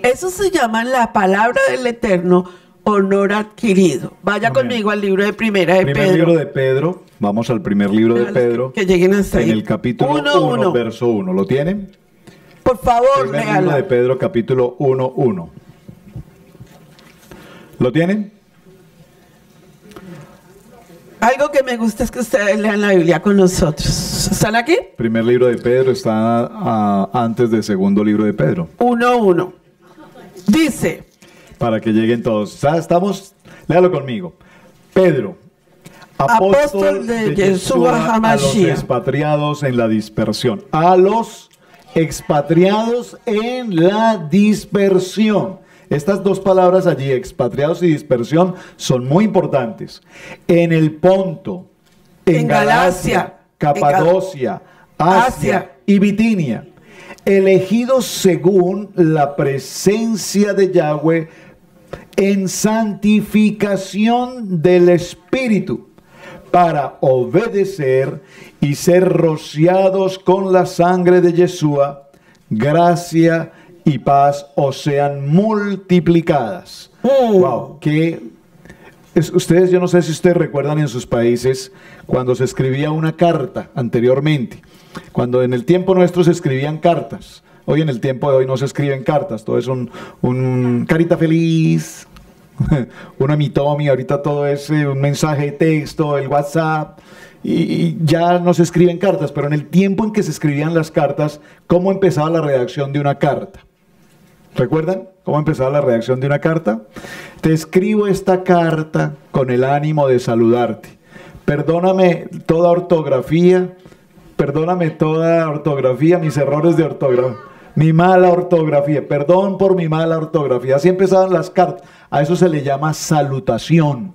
Speaker 2: Eso se llama en la palabra del Eterno honor adquirido. Vaya
Speaker 1: Amén.
Speaker 2: Conmigo al libro de Primera de
Speaker 1: Primer
Speaker 2: Pedro.
Speaker 1: libro de Pedro. Vamos al primer libro de Pedro.
Speaker 2: Que lleguen hasta ahí.
Speaker 1: En el capítulo 1, verso 1. ¿Lo tienen?
Speaker 2: Por favor,
Speaker 1: Primer libro de
Speaker 2: léala.
Speaker 1: Pedro, capítulo 1:1. ¿Lo tienen?
Speaker 2: Algo que me gusta es que ustedes lean la Biblia con nosotros. ¿Están aquí?
Speaker 1: Primer libro de Pedro está antes del segundo libro de Pedro.
Speaker 2: 1:1. Dice,
Speaker 1: Para que lleguen todos. Estamos, léalo conmigo. Pedro, apóstol de Yeshua, a los expatriados en la dispersión. A los expatriados en la dispersión. Estas dos palabras allí, expatriados y dispersión, son muy importantes. En el Ponto, en Galacia, Capadocia, Asia y Bitinia, elegidos según la presencia de Yahweh en santificación del Espíritu, para obedecer y ser rociados con la sangre de Yeshua, gracia y paz os sean multiplicadas. Wow, ustedes, yo no sé si ustedes recuerdan en sus países cuando se escribía una carta anteriormente, cuando en el tiempo nuestro se escribían cartas. Hoy en el tiempo de hoy no se escriben cartas, todo es un carita feliz, una mitomi, ahorita todo es un mensaje de texto, el WhatsApp, y ya no se escriben cartas, pero en el tiempo en que se escribían las cartas, ¿cómo empezaba la redacción de una carta? ¿Recuerdan cómo empezaba la redacción de una carta? Te escribo esta carta con el ánimo de saludarte. Perdóname toda ortografía, mis errores de ortografía, mi mala ortografía, perdón por mi mala ortografía. Así empezaban las cartas. A eso se le llama salutación.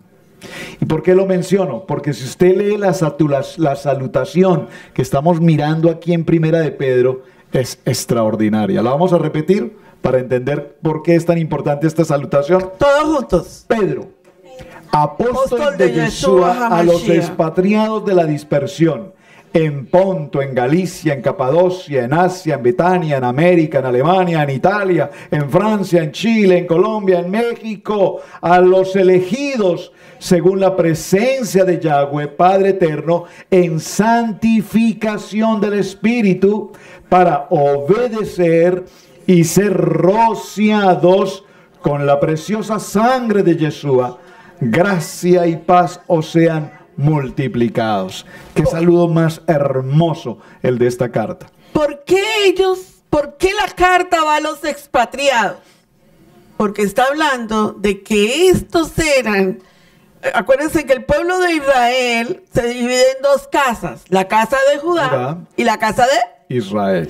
Speaker 1: ¿Y por qué lo menciono? Porque si usted lee la salutación que estamos mirando aquí en Primera de Pedro, es extraordinaria. La vamos a repetir para entender por qué es tan importante esta salutación.
Speaker 2: Todos juntos.
Speaker 1: Pedro, apóstol de Yeshua a los expatriados de la dispersión, en Ponto, en Galicia, en Capadocia, en Asia, en Betania, en América, en Alemania, en Italia, en Francia, en Chile, en Colombia, en México, a los elegidos según la presencia de Yahweh, Padre Eterno, en santificación del Espíritu, para obedecer y ser rociados con la preciosa sangre de Yeshua. Gracia y paz os sean multiplicados. Qué saludo más hermoso el de esta carta.
Speaker 2: ¿Por qué la carta va a los expatriados? Porque está hablando de que estos eran, acuérdense que el pueblo de Israel se divide en dos casas, la casa de Judá y la casa de
Speaker 1: Israel.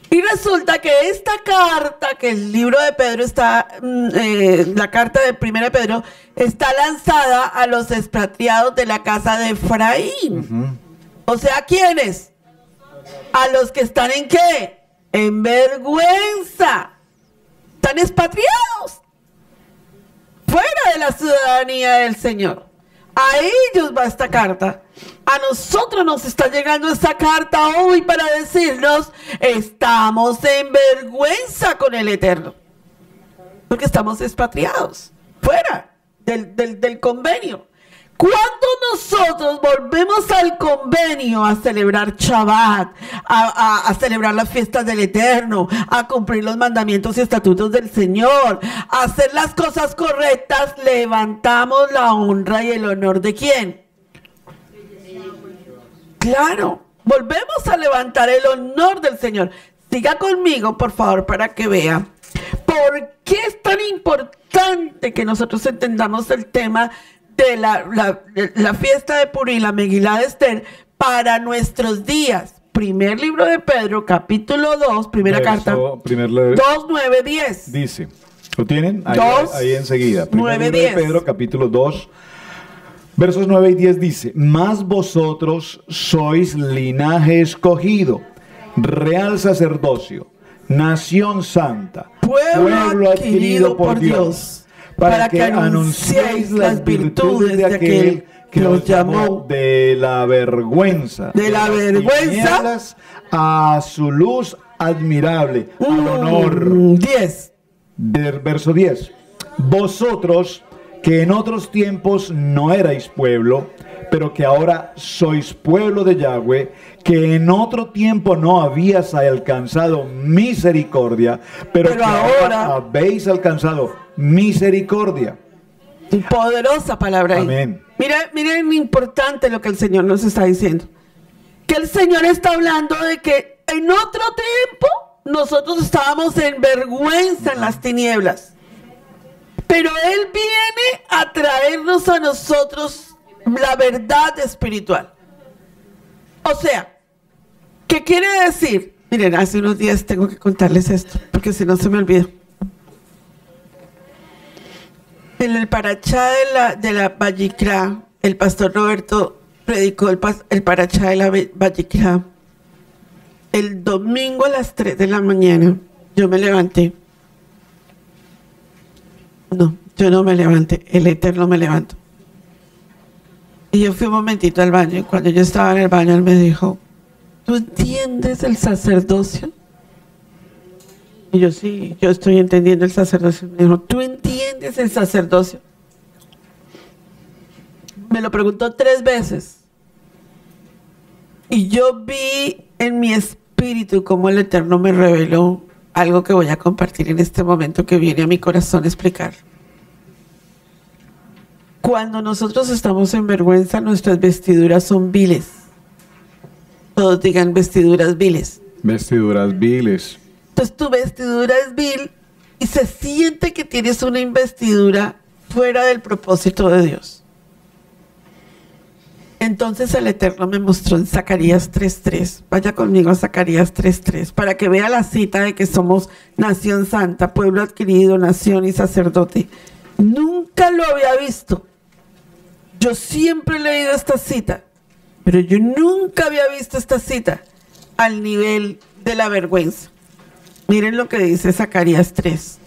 Speaker 2: Y resulta que esta carta, que el libro de Pedro está, la carta de Primera de Pedro, está lanzada a los expatriados de la casa de Efraín. O sea, ¿quiénes? A los que están ¿en qué? En vergüenza. Están expatriados. Fuera de la ciudadanía del Señor. A ellos va esta carta. A nosotros nos está llegando esta carta hoy para decirnos, estamos en vergüenza con el Eterno. Porque estamos expatriados, fuera del convenio. Cuando nosotros volvemos al convenio a celebrar Shabbat, a celebrar las fiestas del Eterno, a cumplir los mandamientos y estatutos del Señor, a hacer las cosas correctas, levantamos la honra y el honor ¿de quién? Claro, volvemos a levantar el honor del Señor. Siga conmigo, por favor, para que vea por qué es tan importante que nosotros entendamos el tema de la fiesta de Purim, la Megilá de Esther, para nuestros días. Primer libro de Pedro, capítulo 2, primera carta, 2, 9, 10.
Speaker 1: Dice, ¿lo tienen? Ahí enseguida.
Speaker 2: Primer libro de
Speaker 1: Pedro, capítulo 2, versos 9 y 10 dice: Mas vosotros sois linaje escogido, real sacerdocio, nación santa, pueblo adquirido por Dios, para que anunciéis las virtudes de aquel que os llamó de la vergüenza, a su luz admirable, al honor.
Speaker 2: 10.
Speaker 1: Del verso 10. Vosotros que en otros tiempos no erais pueblo, pero que ahora sois pueblo de Yahweh, que en otro tiempo no habías alcanzado misericordia, pero que ahora habéis alcanzado misericordia.
Speaker 2: Poderosa palabra ahí.
Speaker 1: Amén.
Speaker 2: Miren importante lo que el Señor nos está diciendo. Que el Señor está hablando de que en otro tiempo nosotros estábamos en vergüenza en las tinieblas. Pero Él viene a traernos a nosotros la verdad espiritual. O sea, ¿qué quiere decir? Miren, hace unos días tengo que contarles esto, porque si no se me olvida. En el parachá de la Vallicrá, el pastor Roberto predicó el parachá de la Vallicrá. El domingo a las 3 de la mañana, yo me levanté. No, yo no me levanté, el Eterno me levantó. Y yo fui un momentito al baño, y cuando yo estaba en el baño, él me dijo: ¿tú entiendes el sacerdocio? Y yo: sí, yo estoy entendiendo el sacerdocio. Me dijo: ¿tú entiendes el sacerdocio? Me lo preguntó 3 veces. Y yo vi en mi espíritu cómo el Eterno me reveló algo que voy a compartir en este momento, que viene a mi corazón a explicar. Cuando nosotros estamos en vergüenza, nuestras vestiduras son viles. Todos digan vestiduras viles.
Speaker 1: Vestiduras viles.
Speaker 2: Entonces tu vestidura es vil y se siente que tienes una investidura fuera del propósito de Dios. Entonces el Eterno me mostró en Zacarías 3:3. Vaya conmigo a Zacarías 3:3 para que vea la cita de que somos nación santa, pueblo adquirido, nación y sacerdote. Nunca lo había visto. Yo siempre he leído esta cita, pero yo nunca había visto esta cita al nivel de la vergüenza. Miren lo que dice Zacarías 3.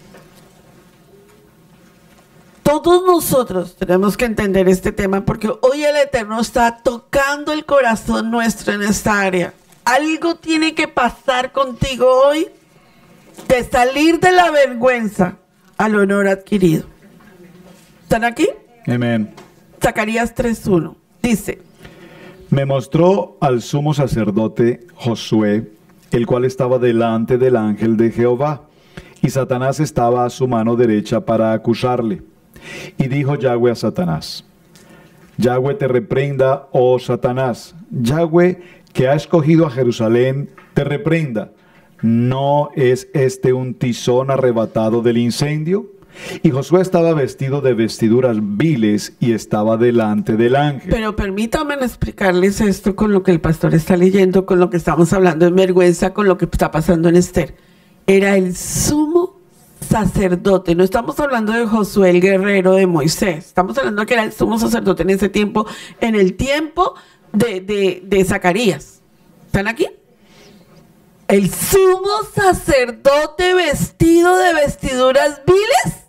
Speaker 2: Todos nosotros tenemos que entender este tema porque hoy el Eterno está tocando el corazón nuestro en esta área. Algo tiene que pasar contigo hoy de salir de la vergüenza al honor adquirido. ¿Están aquí?
Speaker 1: Amén.
Speaker 2: Zacarías 3:1 dice:
Speaker 1: Me mostró al sumo sacerdote Josué, el cual estaba delante del ángel de Jehová, y Satanás estaba a su mano derecha para acusarle. Y dijo Yahweh a Satanás: Yahweh te reprenda, oh Satanás. Yahweh, que ha escogido a Jerusalén, te reprenda. ¿No es este un tizón arrebatado del incendio? Y Josué estaba vestido de vestiduras viles y estaba delante del ángel.
Speaker 2: Pero permítanme explicarles esto con lo que el pastor está leyendo, con lo que estamos hablando en vergüenza, con lo que está pasando en Esther. Era el sumo sacerdote. No estamos hablando de Josué, el guerrero de Moisés. Estamos hablando que era el sumo sacerdote en ese tiempo, en el tiempo de Zacarías. ¿Están aquí? El sumo sacerdote vestido de vestiduras viles.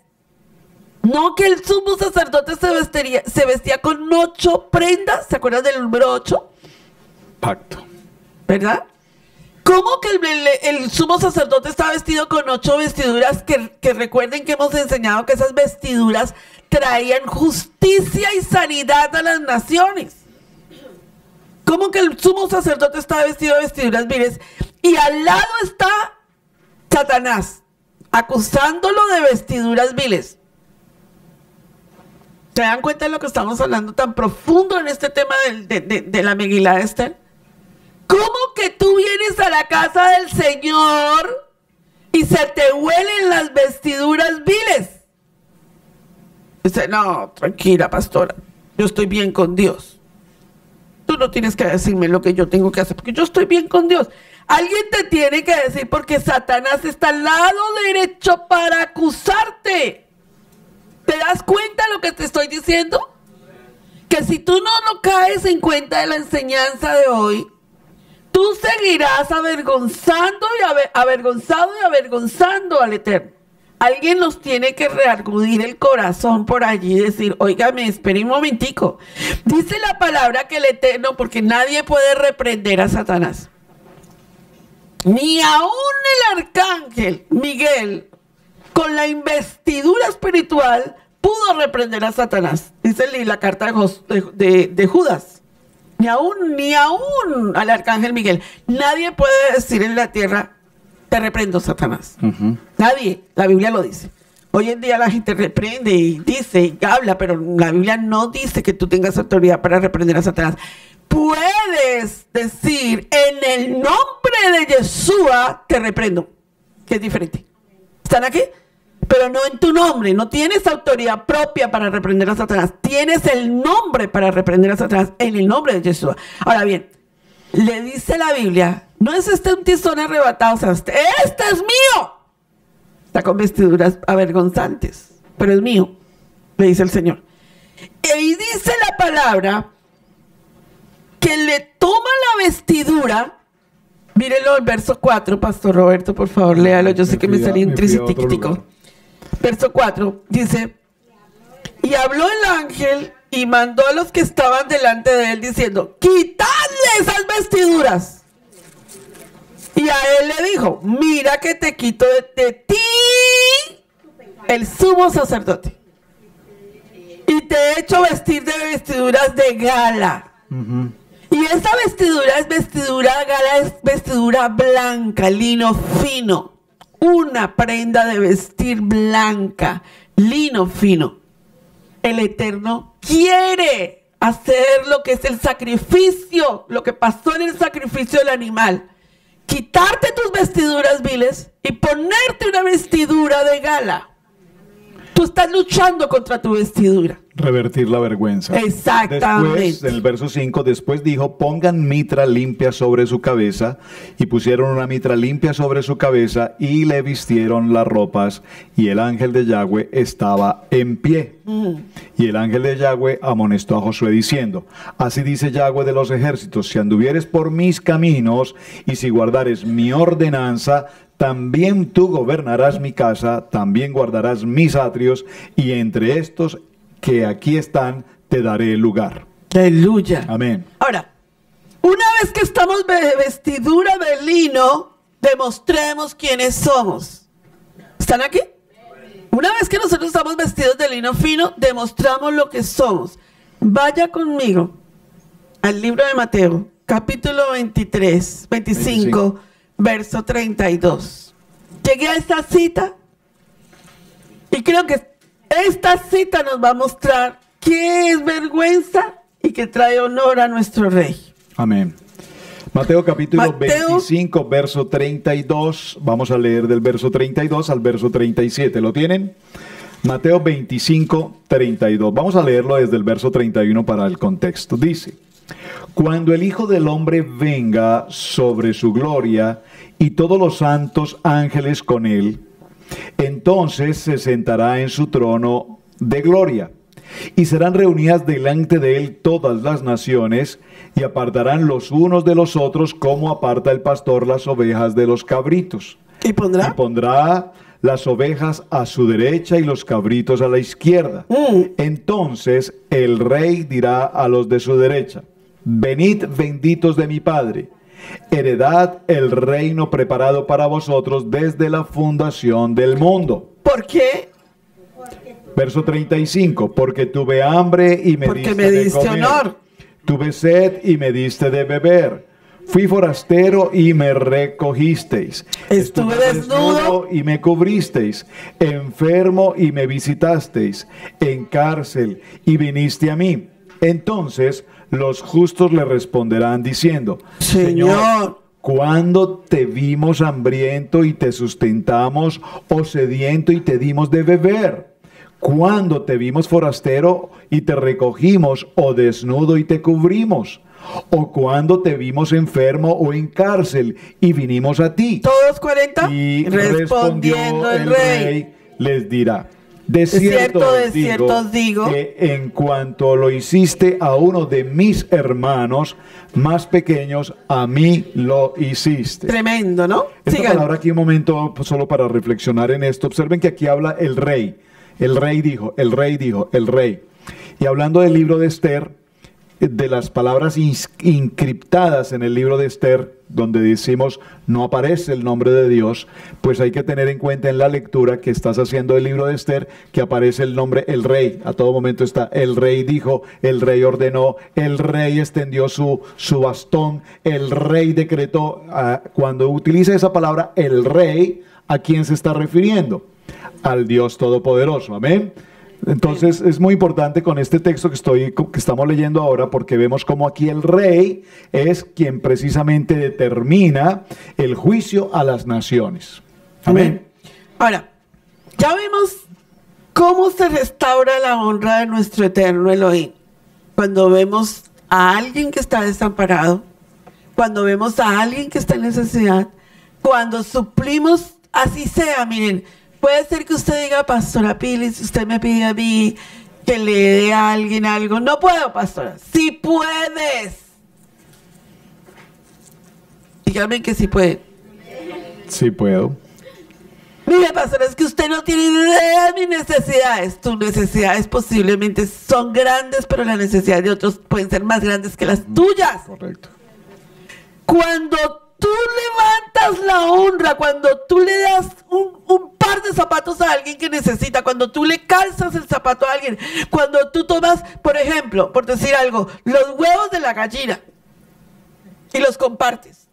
Speaker 2: No, que el sumo sacerdote se vestía con 8 prendas. ¿Se acuerdan del número 8?
Speaker 1: Pacto.
Speaker 2: ¿Verdad? ¿Cómo que el sumo sacerdote está vestido con 8 vestiduras? Que recuerden que hemos enseñado que esas vestiduras traían justicia y sanidad a las naciones. ¿Cómo que el sumo sacerdote está vestido de vestiduras viles? Y al lado está Satanás, acusándolo de vestiduras viles. ¿Se dan cuenta de lo que estamos hablando tan profundo en este tema de la Megilá de Esther? ¿Cómo que tú vienes a la casa del Señor y se te huelen las vestiduras viles? Dice, no, tranquila, pastora, yo estoy bien con Dios. Tú no tienes que decirme lo que yo tengo que hacer, porque yo estoy bien con Dios. Alguien te tiene que decir porque Satanás está al lado derecho para acusarte. ¿Te das cuenta de lo que te estoy diciendo? Que si tú no caes en cuenta de la enseñanza de hoy, tú seguirás avergonzando y avergonzando al Eterno. Alguien nos tiene que reargudir el corazón por allí y decir, óigame, espere un momentico. Dice la palabra que el Eterno, porque nadie puede reprender a Satanás. Ni aún el arcángel Miguel, con la investidura espiritual, pudo reprender a Satanás. Dice la carta de Judas. Ni aún al arcángel Miguel. Nadie puede decir en la tierra, te reprendo, Satanás. Nadie. La Biblia lo dice. Hoy en día la gente reprende y dice y habla, pero la Biblia no dice que tú tengas autoridad para reprender a Satanás. Puedes decir, en el nombre de Yeshua, te reprendo. Que es diferente. ¿Están aquí? Pero no en tu nombre. No tienes autoridad propia para reprender a Satanás. Tienes el nombre para reprender a Satanás en el nombre de Yeshua. Ahora bien, le dice la Biblia, no es este un tizón arrebatado, o sea, este es mío. Está con vestiduras avergonzantes, pero es mío, le dice el Señor. Y dice la palabra que le toma la vestidura. Mírenlo, el verso 4, Pastor Roberto, por favor, léalo. Yo sé que me salí un tricitiquitico. Verso 4 dice: y habló el ángel y mandó a los que estaban delante de él diciendo, quitadle esas vestiduras. Y a él le dijo, mira que te quito de ti el sumo sacerdote y te he hecho vestir de vestiduras de gala. Y esa vestidura es vestidura blanca, lino fino. Una prenda de vestir blanca, lino fino. el Eterno quiere hacer lo que es el sacrificio, lo que pasó en el sacrificio del animal. Quitarte tus vestiduras viles y ponerte una vestidura de gala. Tú estás luchando contra tu vestidura.
Speaker 1: Revertir la vergüenza.
Speaker 2: Exactamente.
Speaker 1: Después, en el verso 5, después dijo, pongan mitra limpia sobre su cabeza, y pusieron una mitra limpia sobre su cabeza, y le vistieron las ropas, y el ángel de Yahweh estaba en pie. Y el ángel de Yahweh amonestó a Josué diciendo, así dice Yahweh de los ejércitos, si anduvieres por mis caminos, y si guardares mi ordenanza, también tú gobernarás mi casa, también guardarás mis atrios, y entre estos que aquí están, te daré lugar.
Speaker 2: Aleluya.
Speaker 1: Amén.
Speaker 2: Ahora, una vez que estamos de vestidura de lino, demostremos quiénes somos. ¿Están aquí? Una vez que nosotros estamos vestidos de lino fino, demostramos lo que somos. Vaya conmigo al libro de Mateo, capítulo 25. Verso 32. Llegué a esta cita y creo que esta cita nos va a mostrar qué es vergüenza y qué trae honor a nuestro Rey.
Speaker 1: Amén. Mateo capítulo 25, verso 32. Vamos a leer del verso 32 al verso 37. ¿Lo tienen? Mateo 25, 32. Vamos a leerlo desde el verso 31 para el contexto. Dice: cuando el Hijo del Hombre venga sobre su gloria y todos los santos ángeles con él, entonces se sentará en su trono de gloria, y serán reunidas delante de él todas las naciones, y apartarán los unos de los otros como aparta el pastor las ovejas de los cabritos.
Speaker 2: ¿Y pondrá?
Speaker 1: Las ovejas a su derecha y los cabritos a la izquierda. Entonces el rey dirá a los de su derecha: venid, benditos de mi Padre, heredad el reino preparado para vosotros desde la fundación del mundo.
Speaker 2: ¿Por qué?
Speaker 1: Verso 35, porque tuve hambre y me diste de comer, honor. Tuve sed y me diste de beber, fui forastero y me recogisteis,
Speaker 2: estuve desnudo
Speaker 1: y me cubristeis, enfermo y me visitasteis, en cárcel y viniste a mí. Entonces los justos le responderán diciendo: Señor, ¿cuándo te vimos hambriento y te sustentamos, o sediento y te dimos de beber? ¿Cuándo te vimos forastero y te recogimos, o desnudo y te cubrimos? ¿O cuándo te vimos enfermo o en cárcel y vinimos a ti?
Speaker 2: Todos 40.
Speaker 1: Y respondiendo el rey les dirá: de cierto os digo que en cuanto lo hiciste a uno de mis hermanos más pequeños, a mí lo hiciste.
Speaker 2: Tremendo, ¿no?
Speaker 1: Esta palabra aquí un momento, solo para reflexionar en esto. Observen que aquí habla el rey. El rey dijo, el rey dijo, el rey. Y hablando del libro de Esther, de las palabras encriptadas en el libro de Esther, donde decimos no aparece el nombre de Dios, pues hay que tener en cuenta en la lectura que estás haciendo del libro de Esther, que aparece el nombre el rey. A todo momento está el rey dijo, el rey ordenó, el rey extendió su bastón, el rey decretó. Cuando utiliza esa palabra el rey, ¿a quién se está refiriendo? Al Dios Todopoderoso. Amén. Entonces es muy importante con este texto que estamos leyendo ahora, porque vemos como aquí el rey es quien precisamente determina el juicio a las naciones. Amén.
Speaker 2: Ahora, ya vimos cómo se restaura la honra de nuestro eterno Elohim. Cuando vemos a alguien que está desamparado, cuando vemos a alguien que está en necesidad, cuando suplimos, así sea, miren. Puede ser que usted diga: pastora Pili, si usted me pide a mí que le dé a alguien algo. No puedo, pastora. Sí puedes. Dígame que sí puede.
Speaker 1: Sí puedo.
Speaker 2: Mire, pastora, es que usted no tiene idea de mis necesidades. Tus necesidades posiblemente son grandes, pero las necesidades de otros pueden ser más grandes que las tuyas.
Speaker 1: Correcto.
Speaker 2: Cuando tú levantas la honra, cuando tú le das un par de zapatos a alguien que necesita, cuando tú le calzas el zapato a alguien, cuando tú tomas, por ejemplo, por decir algo, los huevos de la gallina y los compartes.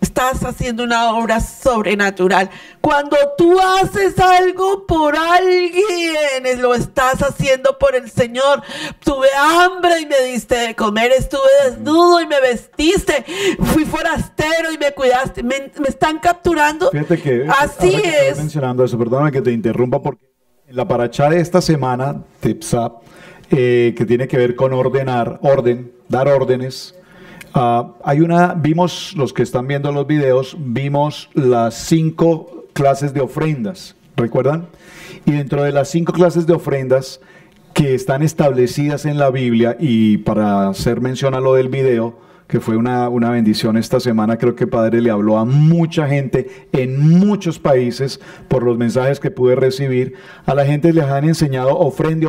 Speaker 2: estás haciendo una obra sobrenatural. Cuando tú haces algo por alguien, lo estás haciendo por el Señor. Tuve hambre y me diste de comer, estuve desnudo y me vestiste, fui forastero y me cuidaste. ¿Me están capturando?
Speaker 1: Fíjate que
Speaker 2: así
Speaker 1: ahora que
Speaker 2: es.
Speaker 1: estoy mencionando eso, perdóname que te interrumpa, porque en la parashá de esta semana, Tepsap, que tiene que ver con dar órdenes. Vimos, los que están viendo los videos, vimos las 5 clases de ofrendas, ¿recuerdan? Y dentro de las 5 clases de ofrendas que están establecidas en la Biblia, y para hacer mención a lo del video, que fue una bendición esta semana, creo que Padre le habló a mucha gente en muchos países por los mensajes que pude recibir. A la gente les han enseñado ofrende.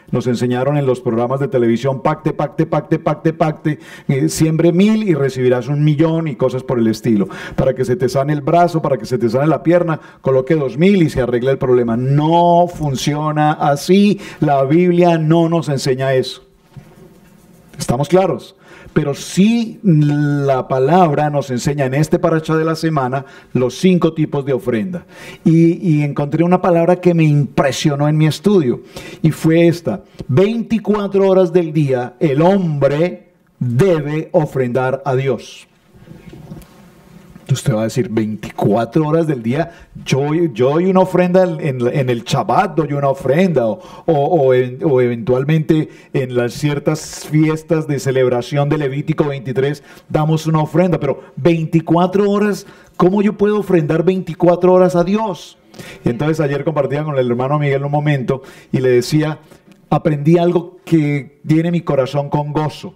Speaker 1: Nos enseñaron en los programas de televisión pacte, siembre 1000 y recibirás 1.000.000 y cosas por el estilo. Para que se te sane el brazo, para que se te sane la pierna, coloque 2.000 y se arregle el problema. No funciona así. La Biblia no nos enseña eso. ¿Estamos claros? Pero sí la palabra nos enseña en este parashá de la semana los 5 tipos de ofrenda. Y encontré una palabra que me impresionó en mi estudio. Y fue esta: 24 horas del día el hombre debe ofrendar a Dios. Usted va a decir, 24 horas del día, yo doy una ofrenda en el Shabbat, doy una ofrenda, o eventualmente en las ciertas fiestas de celebración de Levítico 23, damos una ofrenda, pero 24 horas, ¿cómo yo puedo ofrendar 24 horas a Dios? Y entonces ayer compartía con el hermano Miguel un momento y le decía, aprendí algo que tiene mi corazón con gozo.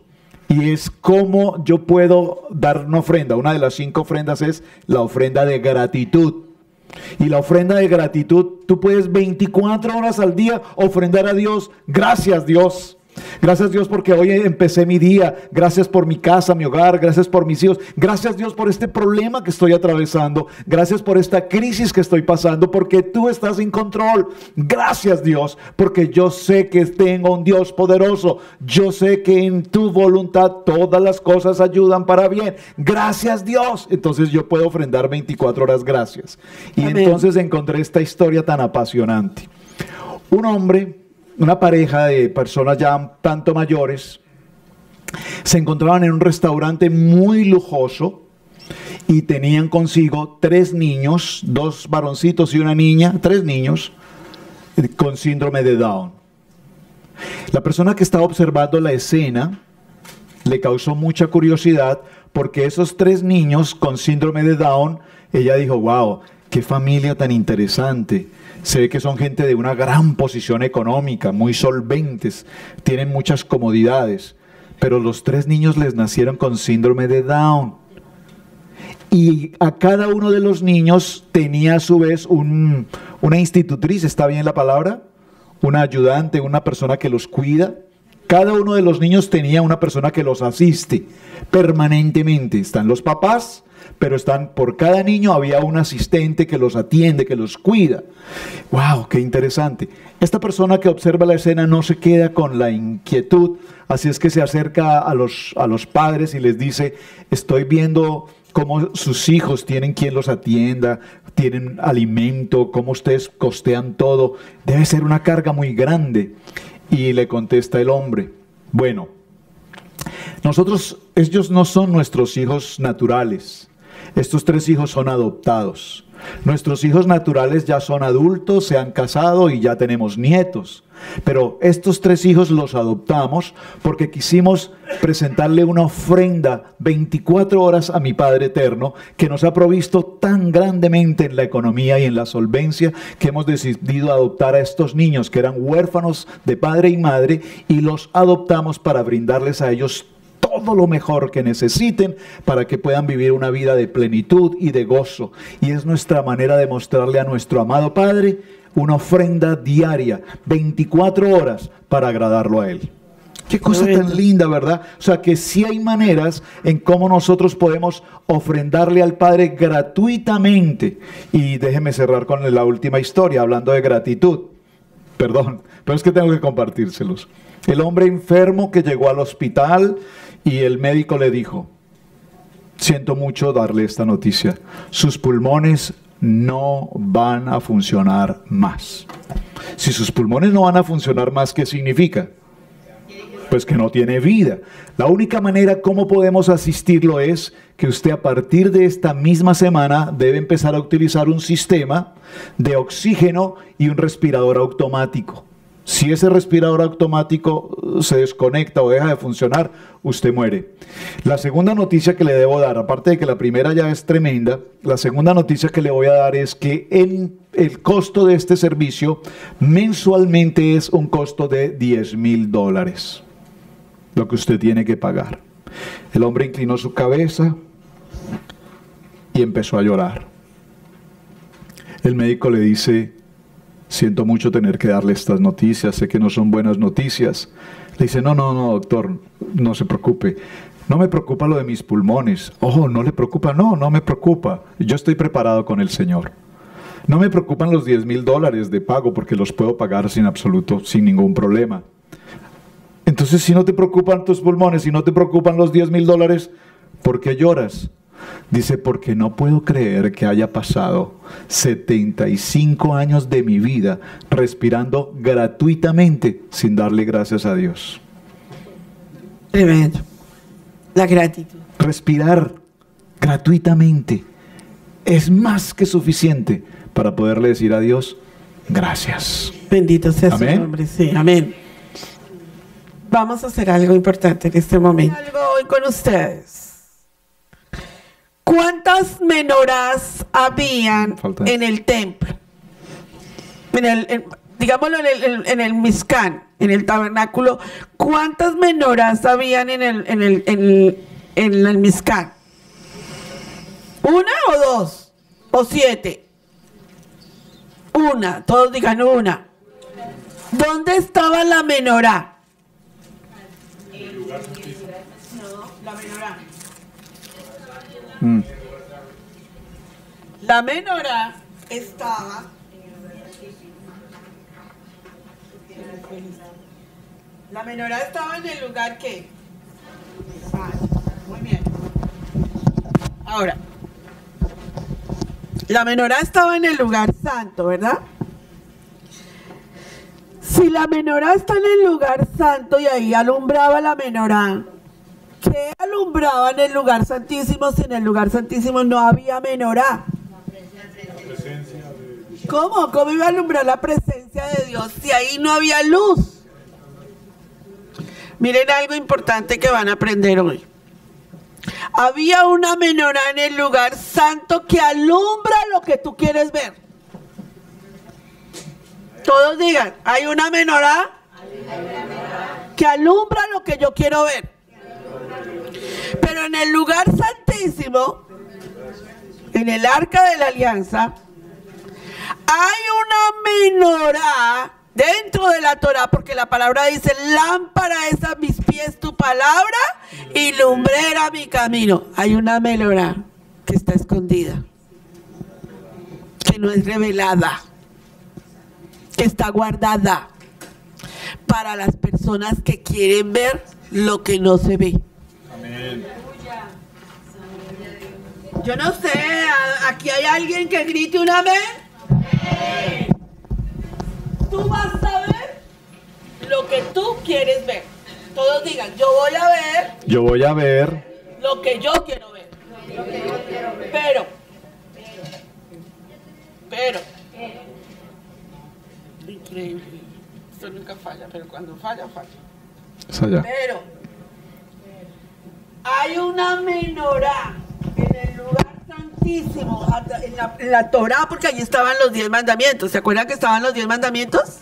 Speaker 1: Y es cómo yo puedo dar una ofrenda. Una de las 5 ofrendas es la ofrenda de gratitud. Y la ofrenda de gratitud, tú puedes 24 horas al día ofrendar a Dios. Gracias, Dios. Gracias, Dios, porque hoy empecé mi día. Gracias por mi casa, mi hogar. Gracias por mis hijos. Gracias, Dios, por este problema que estoy atravesando. Gracias por esta crisis que estoy pasando, porque tú estás en control. Gracias, Dios, porque yo sé que tengo un Dios poderoso. Yo sé que en tu voluntad todas las cosas ayudan para bien. Gracias, Dios. Entonces yo puedo ofrendar 24 horas gracias. Y
Speaker 2: Amén.
Speaker 1: Entonces encontré esta historia tan apasionante. Un hombre, una pareja de personas ya tanto mayores, se encontraban en un restaurante muy lujoso y tenían consigo 3 niños, 2 varoncitos y una niña, 3 niños con síndrome de Down. La persona que estaba observando la escena le causó mucha curiosidad porque esos 3 niños con síndrome de Down, ella dijo, wow, qué familia tan interesante. Se ve que son gente de una gran posición económica, muy solventes, tienen muchas comodidades, pero los 3 niños les nacieron con síndrome de Down. Y a cada uno de los niños tenía a su vez una institutriz, ¿está bien la palabra? Una ayudante, una persona que los cuida. Cada uno de los niños tenía una persona que los asiste permanentemente. Están los papás, pero por cada niño había un asistente que los atiende, que los cuida. ¡Wow! ¡Qué interesante! Esta persona que observa la escena no se queda con la inquietud, así es que se acerca a los padres y les dice, estoy viendo cómo sus hijos tienen quien los atienda, tienen alimento, cómo ustedes costean todo. Debe ser una carga muy grande. Y le contesta el hombre, bueno, ellos no son nuestros hijos naturales. Estos 3 hijos son adoptados. Nuestros hijos naturales ya son adultos, se han casado y ya tenemos nietos. Pero estos 3 hijos los adoptamos porque quisimos presentarle una ofrenda 24 horas a mi Padre Eterno, que nos ha provisto tan grandemente en la economía y en la solvencia, que hemos decidido adoptar a estos niños que eran huérfanos de padre y madre, y los adoptamos para brindarles a ellos todo lo mejor que necesiten para que puedan vivir una vida de plenitud y de gozo. Y es nuestra manera de mostrarle a nuestro amado Padre una ofrenda diaria, 24 horas, para agradarlo a Él. Qué cosa tan linda, ¿verdad? O sea, que sí hay maneras en cómo nosotros podemos ofrendarle al Padre gratuitamente. Y déjeme cerrar con la última historia, hablando de gratitud. Perdón, pero es que tengo que compartírselos. El hombre enfermo que llegó al hospital y el médico le dijo, siento mucho darle esta noticia. Sus pulmones no van a funcionar más. Si sus pulmones no van a funcionar más, ¿qué significa? Pues que no tiene vida. La única manera como podemos asistirlo es que usted a partir de esta misma semana debe empezar a utilizar un sistema de oxígeno y un respirador automático. Si ese respirador automático se desconecta o deja de funcionar, usted muere. La segunda noticia que le debo dar, aparte de que la primera ya es tremenda, la segunda noticia que le voy a dar es que el costo de este servicio mensualmente es un costo de $10,000, lo que usted tiene que pagar. El hombre inclinó su cabeza y empezó a llorar. El médico le dice: siento mucho tener que darle estas noticias, sé que no son buenas noticias. Le dice: no, doctor, no se preocupe. No me preocupa lo de mis pulmones. Oh, ¿no le preocupa? No me preocupa. Yo estoy preparado con el Señor. No me preocupan los $10,000 de pago porque los puedo pagar sin ningún problema. Entonces, si no te preocupan tus pulmones, si no te preocupan los $10,000, ¿por qué lloras? Dice: porque no puedo creer que haya pasado 75 años de mi vida respirando gratuitamente sin darle gracias a Dios.
Speaker 2: Tremendo. La gratitud.
Speaker 1: Respirar gratuitamente es más que suficiente para poderle decir a Dios gracias.
Speaker 2: Bendito sea su
Speaker 1: Amén.
Speaker 2: nombre. Sí, amén. Vamos a hacer algo importante en este momento. Algo hoy con ustedes. ¿Cuántas menorás habían en el templo? Digámoslo en el Mizcán, en el tabernáculo. ¿Cuántas menorás habían en el Mizcán? ¿Una o dos? ¿O 7? Una, todos digan una. ¿Dónde estaba la menorá? No, la menorá. La menorá estaba en el lugar que muy bien. Ahora, la menorá estaba en el lugar santo, ¿verdad? Si la menorá está en el lugar santo y ahí alumbraba la menorá, ¿qué alumbraba en el lugar santísimo si en el lugar santísimo no había menorá? ¿Cómo? ¿Cómo iba a alumbrar la presencia de Dios si ahí no había luz? Miren algo importante que van a aprender hoy. Había una menorá en el lugar santo que alumbra lo que tú quieres ver. Todos digan: hay una menorá que alumbra lo que yo quiero ver. Pero en el lugar santísimo, en el arca de la alianza, hay una menorá dentro de la Torá, porque la palabra dice: lámpara es a mis pies tu palabra y lumbrera mi camino. Hay una menorá que está escondida, que no es revelada, que está guardada para las personas que quieren ver lo que no se ve. Amén. Yo no sé, ¿aquí hay alguien que grite un amén? Amén. Tú vas a ver lo que tú quieres ver. Todos digan: yo voy a ver.
Speaker 1: Yo voy a ver
Speaker 2: lo que yo quiero ver. Pero. Increíble. Esto nunca falla, pero cuando falla.
Speaker 1: Es allá.
Speaker 2: Pero hay una menorá en el lugar santísimo, en la Torá, porque allí estaban los 10 mandamientos. ¿Se acuerdan que estaban los 10 mandamientos?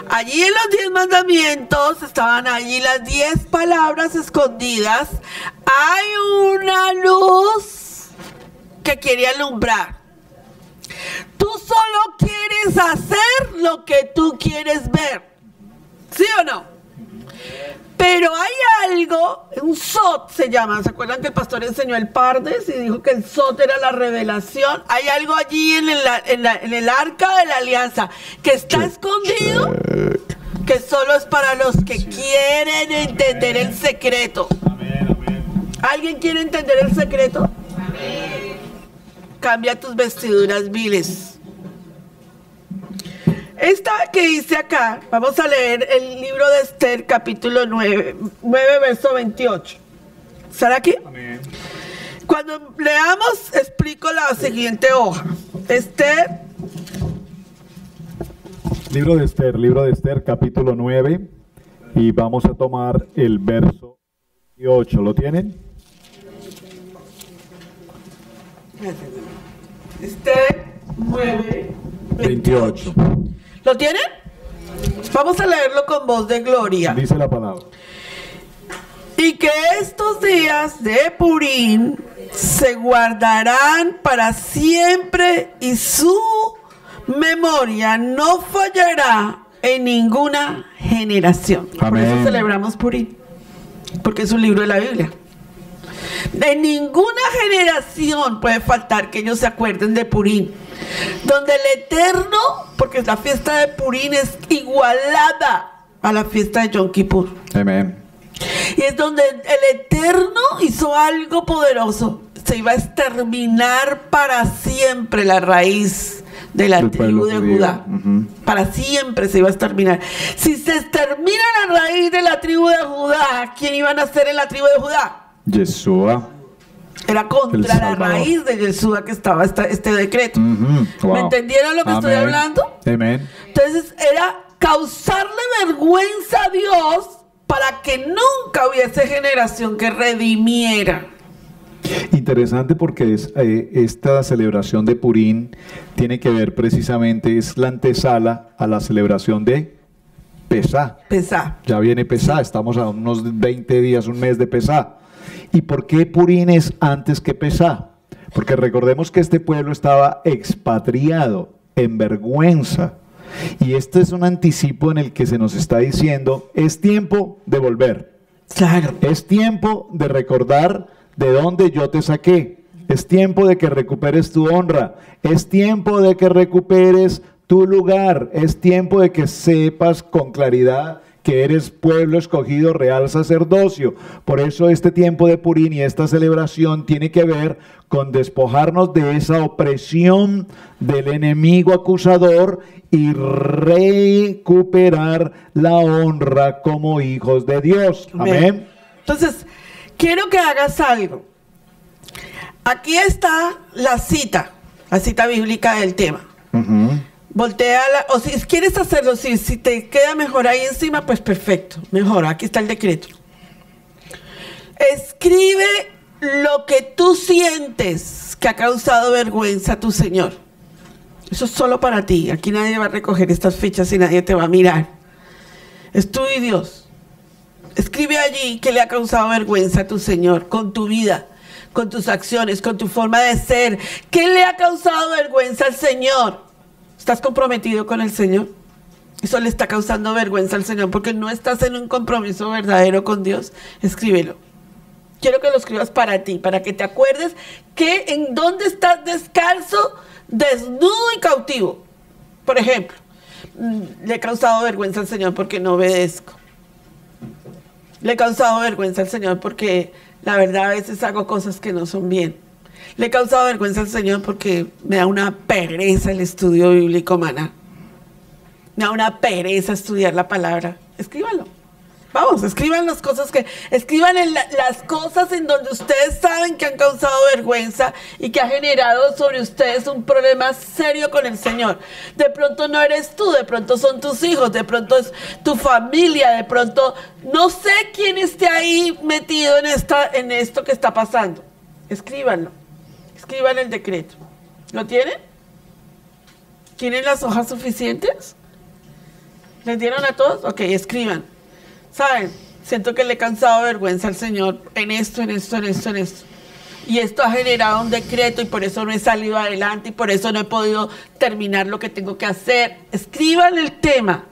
Speaker 2: Allí en los 10 mandamientos estaban allí las 10 palabras escondidas. Hay una luz que quiere alumbrar. Tú solo quieres hacer lo que tú quieres ver. ¿Sí o no? Pero hay algo, un sot se llama. ¿Se acuerdan que el pastor enseñó el Pardes y dijo que el sot era la revelación? Hay algo allí en el arca de la alianza que está escondido, que solo es para los que quieren entender el secreto. ¿Alguien quiere entender el secreto? Cambia tus vestiduras viles. Esta que dice acá, vamos a leer el libro de Esther, capítulo 9, verso 28. ¿Están aquí?
Speaker 1: Amén.
Speaker 2: Cuando leamos, explico la siguiente hoja. Esther.
Speaker 1: Libro de Esther, capítulo 9, y vamos a tomar el verso 28. ¿Lo tienen?
Speaker 2: Esther 9,
Speaker 1: 28.
Speaker 2: ¿Lo tienen? Vamos a leerlo con voz de gloria.
Speaker 1: Dice la palabra.
Speaker 2: Y que estos días de Purim se guardarán para siempre y su memoria no fallará en ninguna generación.
Speaker 1: Amén.
Speaker 2: Por eso celebramos Purim, porque es un libro de la Biblia. De ninguna generación puede faltar que ellos se acuerden de Purim, donde el Eterno, porque la fiesta de Purim es igualada a la fiesta de Yom Kippur.
Speaker 1: Amén.
Speaker 2: Y es donde el Eterno hizo algo poderoso. Se iba a exterminar para siempre la raíz de la tribu de Judá. Para siempre se iba a exterminar. Si se extermina la raíz de la tribu de Judá, ¿quién iba a nacer en la tribu de Judá?
Speaker 1: Yeshua.
Speaker 2: Era contra la raíz de Yeshua que estaba este decreto.
Speaker 1: Wow.
Speaker 2: ¿Me entendieron lo que estoy hablando?
Speaker 1: Amén.
Speaker 2: Entonces era causarle vergüenza a Dios para que nunca hubiese generación que redimiera.
Speaker 1: Interesante porque esta celebración de Purim tiene que ver precisamente, es la antesala a la celebración de Pesá.
Speaker 2: Pesá.
Speaker 1: Ya viene Pesá, estamos a unos 20 días, un mes de Pesá. ¿Y por qué Purim es antes que Pesá? Porque recordemos que este pueblo estaba expatriado, en vergüenza. Y este es un anticipo en el que se nos está diciendo, es tiempo de volver.
Speaker 2: Claro.
Speaker 1: Es tiempo de recordar de dónde yo te saqué. Es tiempo de que recuperes tu honra. Es tiempo de que recuperes tu lugar. Es tiempo de que sepas con claridad que eres pueblo escogido, real sacerdocio. Por eso este tiempo de Purim y esta celebración tiene que ver con despojarnos de esa opresión del enemigo acusador y recuperar la honra como hijos de Dios. Amén.
Speaker 2: Entonces, quiero que hagas algo. Aquí está la cita bíblica del tema. Volteala, o si quieres hacerlo, si te queda mejor ahí encima, pues perfecto, mejor, aquí está el decreto. Escribe lo que tú sientes que ha causado vergüenza a tu Señor. Eso es solo para ti, aquí nadie va a recoger estas fichas y nadie te va a mirar. Es tú y Dios. Escribe allí que le ha causado vergüenza a tu Señor, con tu vida, con tus acciones, con tu forma de ser. ¿Qué le ha causado vergüenza al Señor? ¿Estás comprometido con el Señor? Eso le está causando vergüenza al Señor porque no estás en un compromiso verdadero con Dios. Escríbelo. Quiero que lo escribas para ti, para que te acuerdes que en dónde estás descalzo, desnudo y cautivo. Por ejemplo, le he causado vergüenza al Señor porque no obedezco. Le he causado vergüenza al Señor porque la verdad a veces hago cosas que no son bien. Le he causado vergüenza al Señor porque me da una pereza el estudio bíblico, maná. Me da una pereza estudiar la palabra. Escríbanlo. Vamos, escriban las cosas escriban las cosas en donde ustedes saben que han causado vergüenza y que ha generado sobre ustedes un problema serio con el Señor. De pronto no eres tú, de pronto son tus hijos, de pronto es tu familia, de pronto no sé quién esté ahí metido en esto que está pasando. Escríbanlo. Escriban el decreto. ¿Lo tienen? ¿Tienen las hojas suficientes? ¿Les dieron a todos? Ok, escriban. ¿Saben? Siento que le he causado vergüenza al Señor en esto. Y esto ha generado un decreto y por eso no he salido adelante y por eso no he podido terminar lo que tengo que hacer. Escriban el tema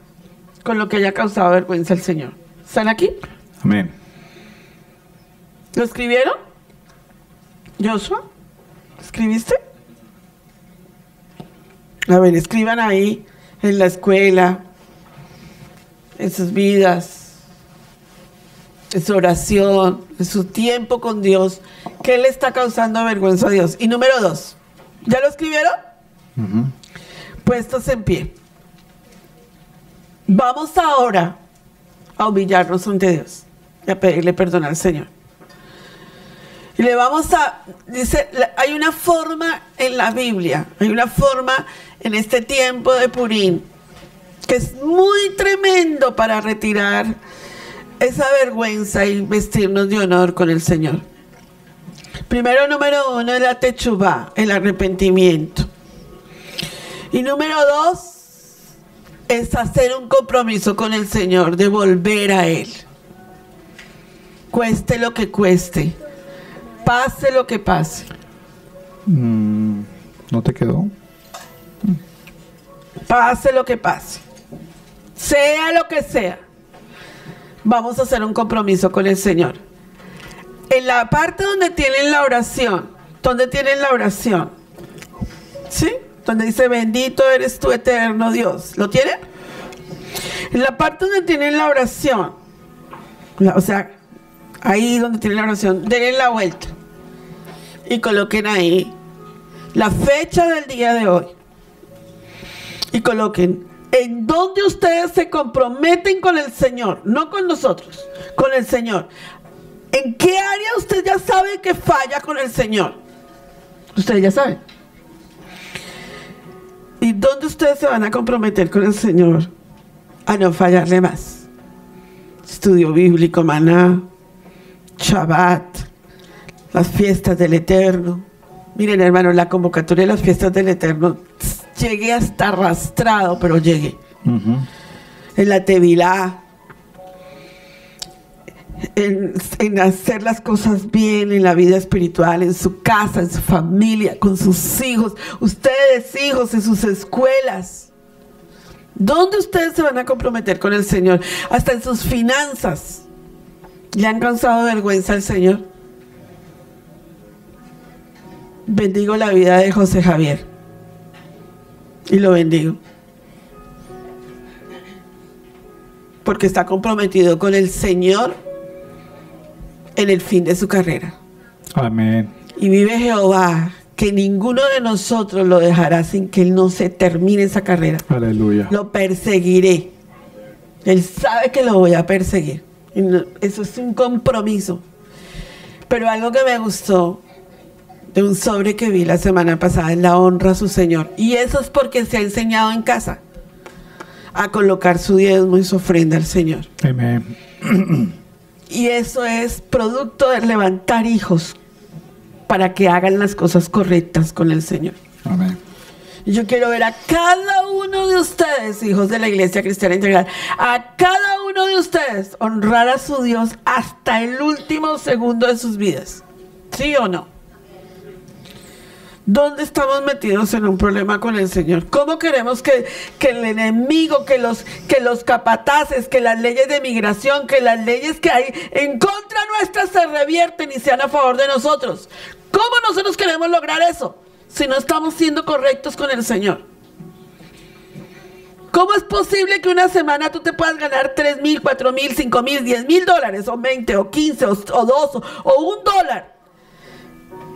Speaker 2: con lo que haya causado vergüenza al Señor. ¿Están aquí?
Speaker 1: Amén.
Speaker 2: ¿Lo escribieron? ¿Joshua? ¿Escribiste? A ver, escriban ahí, en la escuela, en sus vidas. en su oración, en su tiempo con Dios, ¿qué le está causando vergüenza a Dios? Y número 2, ¿ya lo escribieron? Puestos en pie. Vamos ahora a humillarnos ante Dios y a pedirle perdón al Señor. Y le vamos a, dice, hay una forma en la Biblia, hay una forma en este tiempo de Purim, que es muy tremendo para retirar esa vergüenza y vestirnos de honor con el Señor. Primero, número 1 es la techubá, el arrepentimiento. Y número 2 es hacer un compromiso con el Señor de volver a Él. Cueste lo que cueste, pase lo que pase.
Speaker 1: ¿No te quedó?
Speaker 2: Pase lo que pase, sea lo que sea, vamos a hacer un compromiso con el Señor. En la parte donde tienen la oración, ¿sí? Donde dice, bendito eres tú, eterno Dios. ¿Lo tienen? En la parte donde tienen la oración, o sea, ahí donde tienen la oración, denle la vuelta y coloquen ahí la fecha del día de hoy. Y coloquen en donde ustedes se comprometen con el Señor, no con nosotros, con el Señor. ¿En qué área usted ya sabe que falla con el Señor? Ustedes ya saben. ¿Y dónde ustedes se van a comprometer con el Señor a no fallarle más? Estudio bíblico, maná, Shabbat, las fiestas del Eterno. Miren, hermanos, la convocatoria de las fiestas del Eterno, llegué hasta arrastrado, pero llegué. En la Tevilá, en hacer las cosas bien en la vida espiritual, en su casa, en su familia, con sus hijos, ustedes hijos, en sus escuelas. ¿Dónde ustedes se van a comprometer con el Señor? Hasta en sus finanzas. ¿Le han causado vergüenza al Señor? Bendigo la vida de José Javier y lo bendigo porque está comprometido con el Señor en el fin de su carrera.
Speaker 1: Amén.
Speaker 2: Y vive Jehová, que ninguno de nosotros lo dejará sin que Él no se termine esa carrera.
Speaker 1: Aleluya.
Speaker 2: Lo perseguiré. Él sabe que lo voy a perseguir. Y no, eso es un compromiso. Pero algo que me gustó de un sobre que vi la semana pasada es la honra a su Señor. Y eso es porque se ha enseñado en casa a colocar su diezmo y su ofrenda al Señor.
Speaker 1: Amén.
Speaker 2: Y eso es producto de levantar hijos para que hagan las cosas correctas con el Señor.
Speaker 1: Amén.
Speaker 2: Y yo quiero ver a cada uno de ustedes, hijos de la Iglesia Cristiana Integral, a cada uno de ustedes honrar a su Dios hasta el último segundo de sus vidas. ¿Sí o no? ¿Dónde estamos metidos en un problema con el Señor? ¿Cómo queremos que el enemigo, que los capataces, que las leyes de migración, que las leyes que hay en contra nuestra se revierten y sean a favor de nosotros? ¿Cómo nosotros queremos lograr eso si no estamos siendo correctos con el Señor? ¿Cómo es posible que una semana tú te puedas ganar 3,000, 4,000, 5,000, 10,000 dólares, o 20, o 15, o 2, o $1?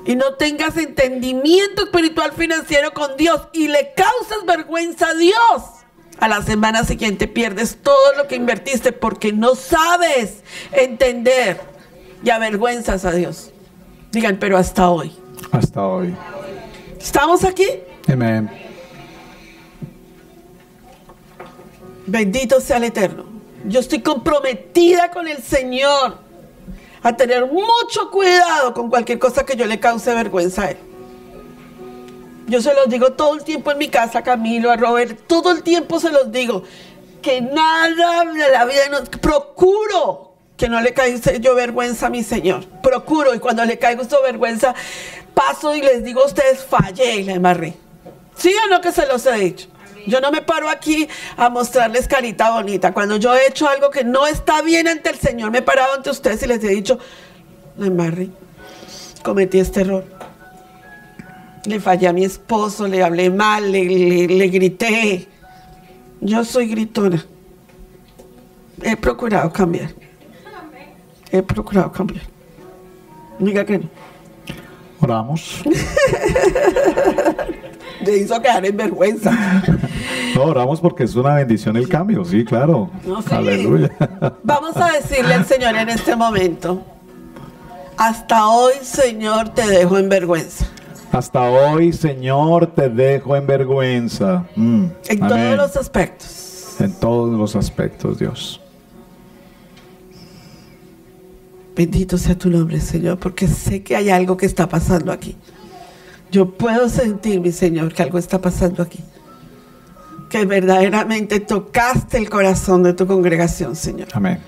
Speaker 2: Y no tengas entendimiento espiritual financiero con Dios y le causas vergüenza a Dios. A la semana siguiente pierdes todo lo que invertiste porque no sabes entender y avergüenzas a Dios. Digan, pero hasta hoy.
Speaker 1: Hasta hoy.
Speaker 2: ¿Estamos aquí?
Speaker 1: Amén.
Speaker 2: Bendito sea el Eterno. Yo estoy comprometida con el Señor a tener mucho cuidado con cualquier cosa que yo le cause vergüenza a Él. Yo se los digo todo el tiempo en mi casa, a Camilo, a Robert, todo el tiempo se los digo, que nada de la vida, procuro que no le caiga yo vergüenza a mi Señor, procuro, y cuando le caigo esto vergüenza, paso y les digo a ustedes, fallé y la embarré. ¿Sí o no que se los he dicho? Yo no me paro aquí a mostrarles carita bonita. Cuando yo he hecho algo que no está bien ante el Señor, me he parado ante ustedes y les he dicho, la embarré, cometí este error. Le fallé a mi esposo, le hablé mal, le grité. Yo soy gritona. He procurado cambiar. He procurado cambiar. Diga que no.
Speaker 1: Oramos.
Speaker 2: Le hizo quedar en vergüenza.
Speaker 1: No, oramos porque es una bendición el cambio, sí, claro.
Speaker 2: No, sí.
Speaker 1: Aleluya.
Speaker 2: Vamos a decirle al Señor en este momento: hasta hoy, Señor, te dejo en vergüenza.
Speaker 1: Hasta hoy, Señor, te dejo en vergüenza.
Speaker 2: En
Speaker 1: Amén.
Speaker 2: todos los aspectos.
Speaker 1: En todos los aspectos, Dios.
Speaker 2: Bendito sea tu nombre, Señor, porque sé que hay algo que está pasando aquí. Yo puedo sentir, mi Señor, que algo está pasando aquí. Que verdaderamente tocaste el corazón de tu congregación, Señor.
Speaker 1: Amén.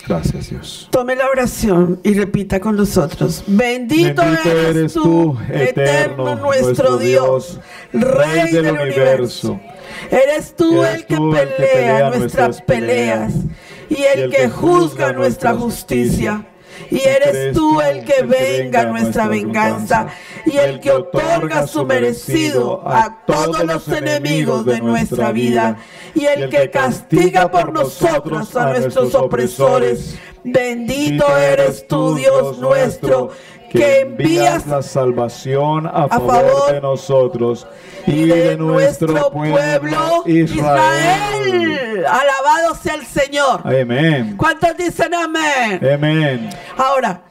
Speaker 1: Gracias, Dios.
Speaker 2: Tome la oración y repita con nosotros. Bendito eres tú, eterno nuestro Dios, Rey del universo. Eres tú el que pelea nuestras peleas y el que juzga nuestra justicia. Y eres tú el que venga nuestra venganza y el que otorga su merecido a todos los enemigos de nuestra vida y el que castiga por nosotros a nuestros opresores. Bendito eres tú, Dios nuestro, que envías
Speaker 1: la salvación a favor de nosotros y de nuestro pueblo Israel.
Speaker 2: Alabado sea el Señor.
Speaker 1: Amén.
Speaker 2: ¿Cuántos dicen amén?
Speaker 1: Amén.
Speaker 2: Ahora,